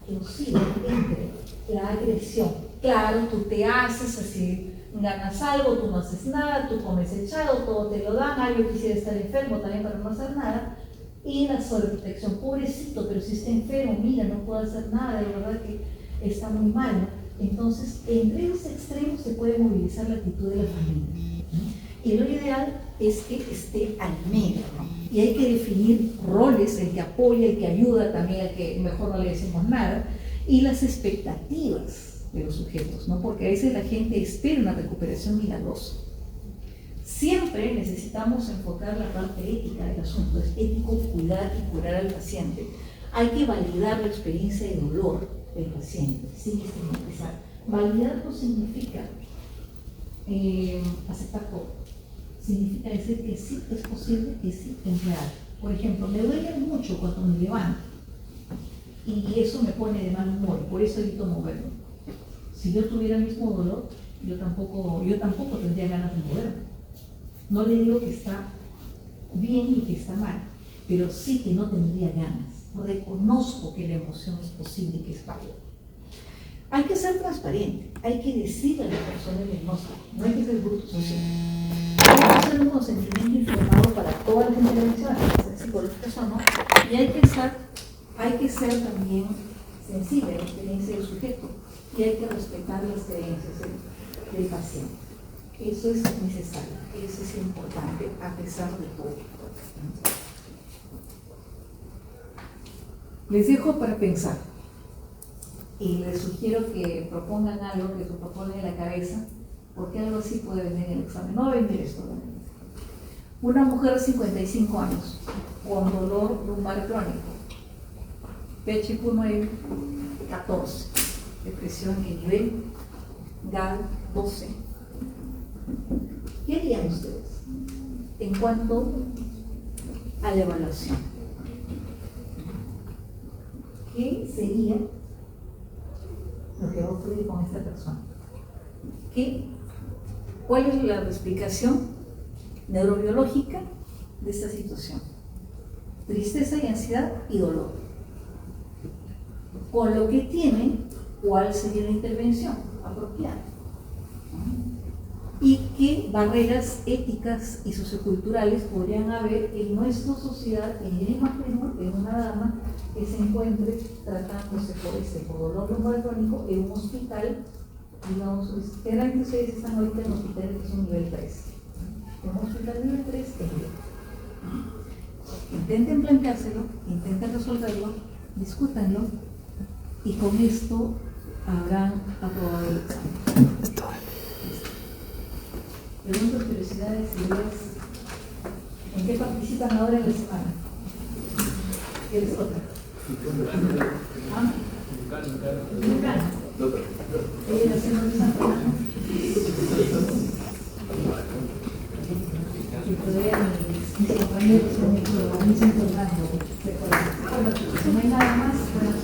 Que oscila entre la agresión. Claro, tú te haces así, ganas algo, tú no haces nada, tú comes echado, todo te lo dan, yo quisiera estar enfermo también para no hacer nada. Y la sobreprotección, pobrecito, pero si está enfermo, mira, no puedo hacer nada, de verdad que está muy mal, ¿no? Entonces, entre esos extremos se puede movilizar la actitud de la familia, ¿no? Y lo ideal es que esté al medio, ¿no? Y hay que definir roles, el que apoya, el que ayuda, también el que mejor no le decimos nada, y las expectativas de los sujetos, ¿no? Porque a veces la gente espera una recuperación milagrosa. Siempre necesitamos enfocar la parte ética del asunto. Es ético cuidar y curar al paciente. Hay que validar la experiencia de dolor del paciente, sin estigmatizar. Validar no significa aceptar todo. Significa decir que sí es posible, que sí es real. Por ejemplo, me duele mucho cuando me levanto y eso me pone de mal humor, por eso evito moverme. Si yo tuviera el mismo dolor, yo tampoco tendría ganas de moverme. No le digo que está bien y que está mal, pero sí que no tendría ganas. Reconozco que la emoción es posible y que es válida. Hay que ser transparente, hay que decirle a la persona el diagnóstico, no hay que ser bruto social. Hay que hacer un consentimiento informado para todas las intervenciones, psicológicas o no, y hay que ser también sensible a la experiencia del sujeto y hay que respetar las creencias del paciente. Eso es necesario, eso es importante a pesar de todo. Les dejo para pensar y les sugiero que propongan algo que se propone en la cabeza, porque algo así puede venir en el examen. No va a venir esto. Una mujer de 55 años con dolor lumbar crónico, PHQ-9 14, depresión en nivel GAD 12. ¿Qué harían ustedes en cuanto a la evaluación? ¿Qué sería lo que va a ocurrir con esta persona? ¿Cuál es la explicación neurobiológica de esta situación? Tristeza y ansiedad y dolor. Con lo que tienen, ¿cuál sería la intervención apropiada? Y qué barreras éticas y socioculturales podrían haber en nuestra sociedad, en el matrimonio, en una dama que se encuentre tratándose por dolor lumbar crónico en un hospital, digamos, generalmente ustedes están ahorita en hospitales que son nivel 3. En un hospital nivel 3 es bien. Intenten planteárselo, intenten resolverlo, discútanlo y con esto habrán aprobado el examen. Esto. Preguntas, curiosidades, ideas. ¿En qué participan ahora en la semana? ¿Qué les toca? ¿Ah? Lucana. ¿Ella es haciendo de San Fernando? Y todavía mis compañeros han hecho, me están tornando. Bueno, si no hay nada más, buenas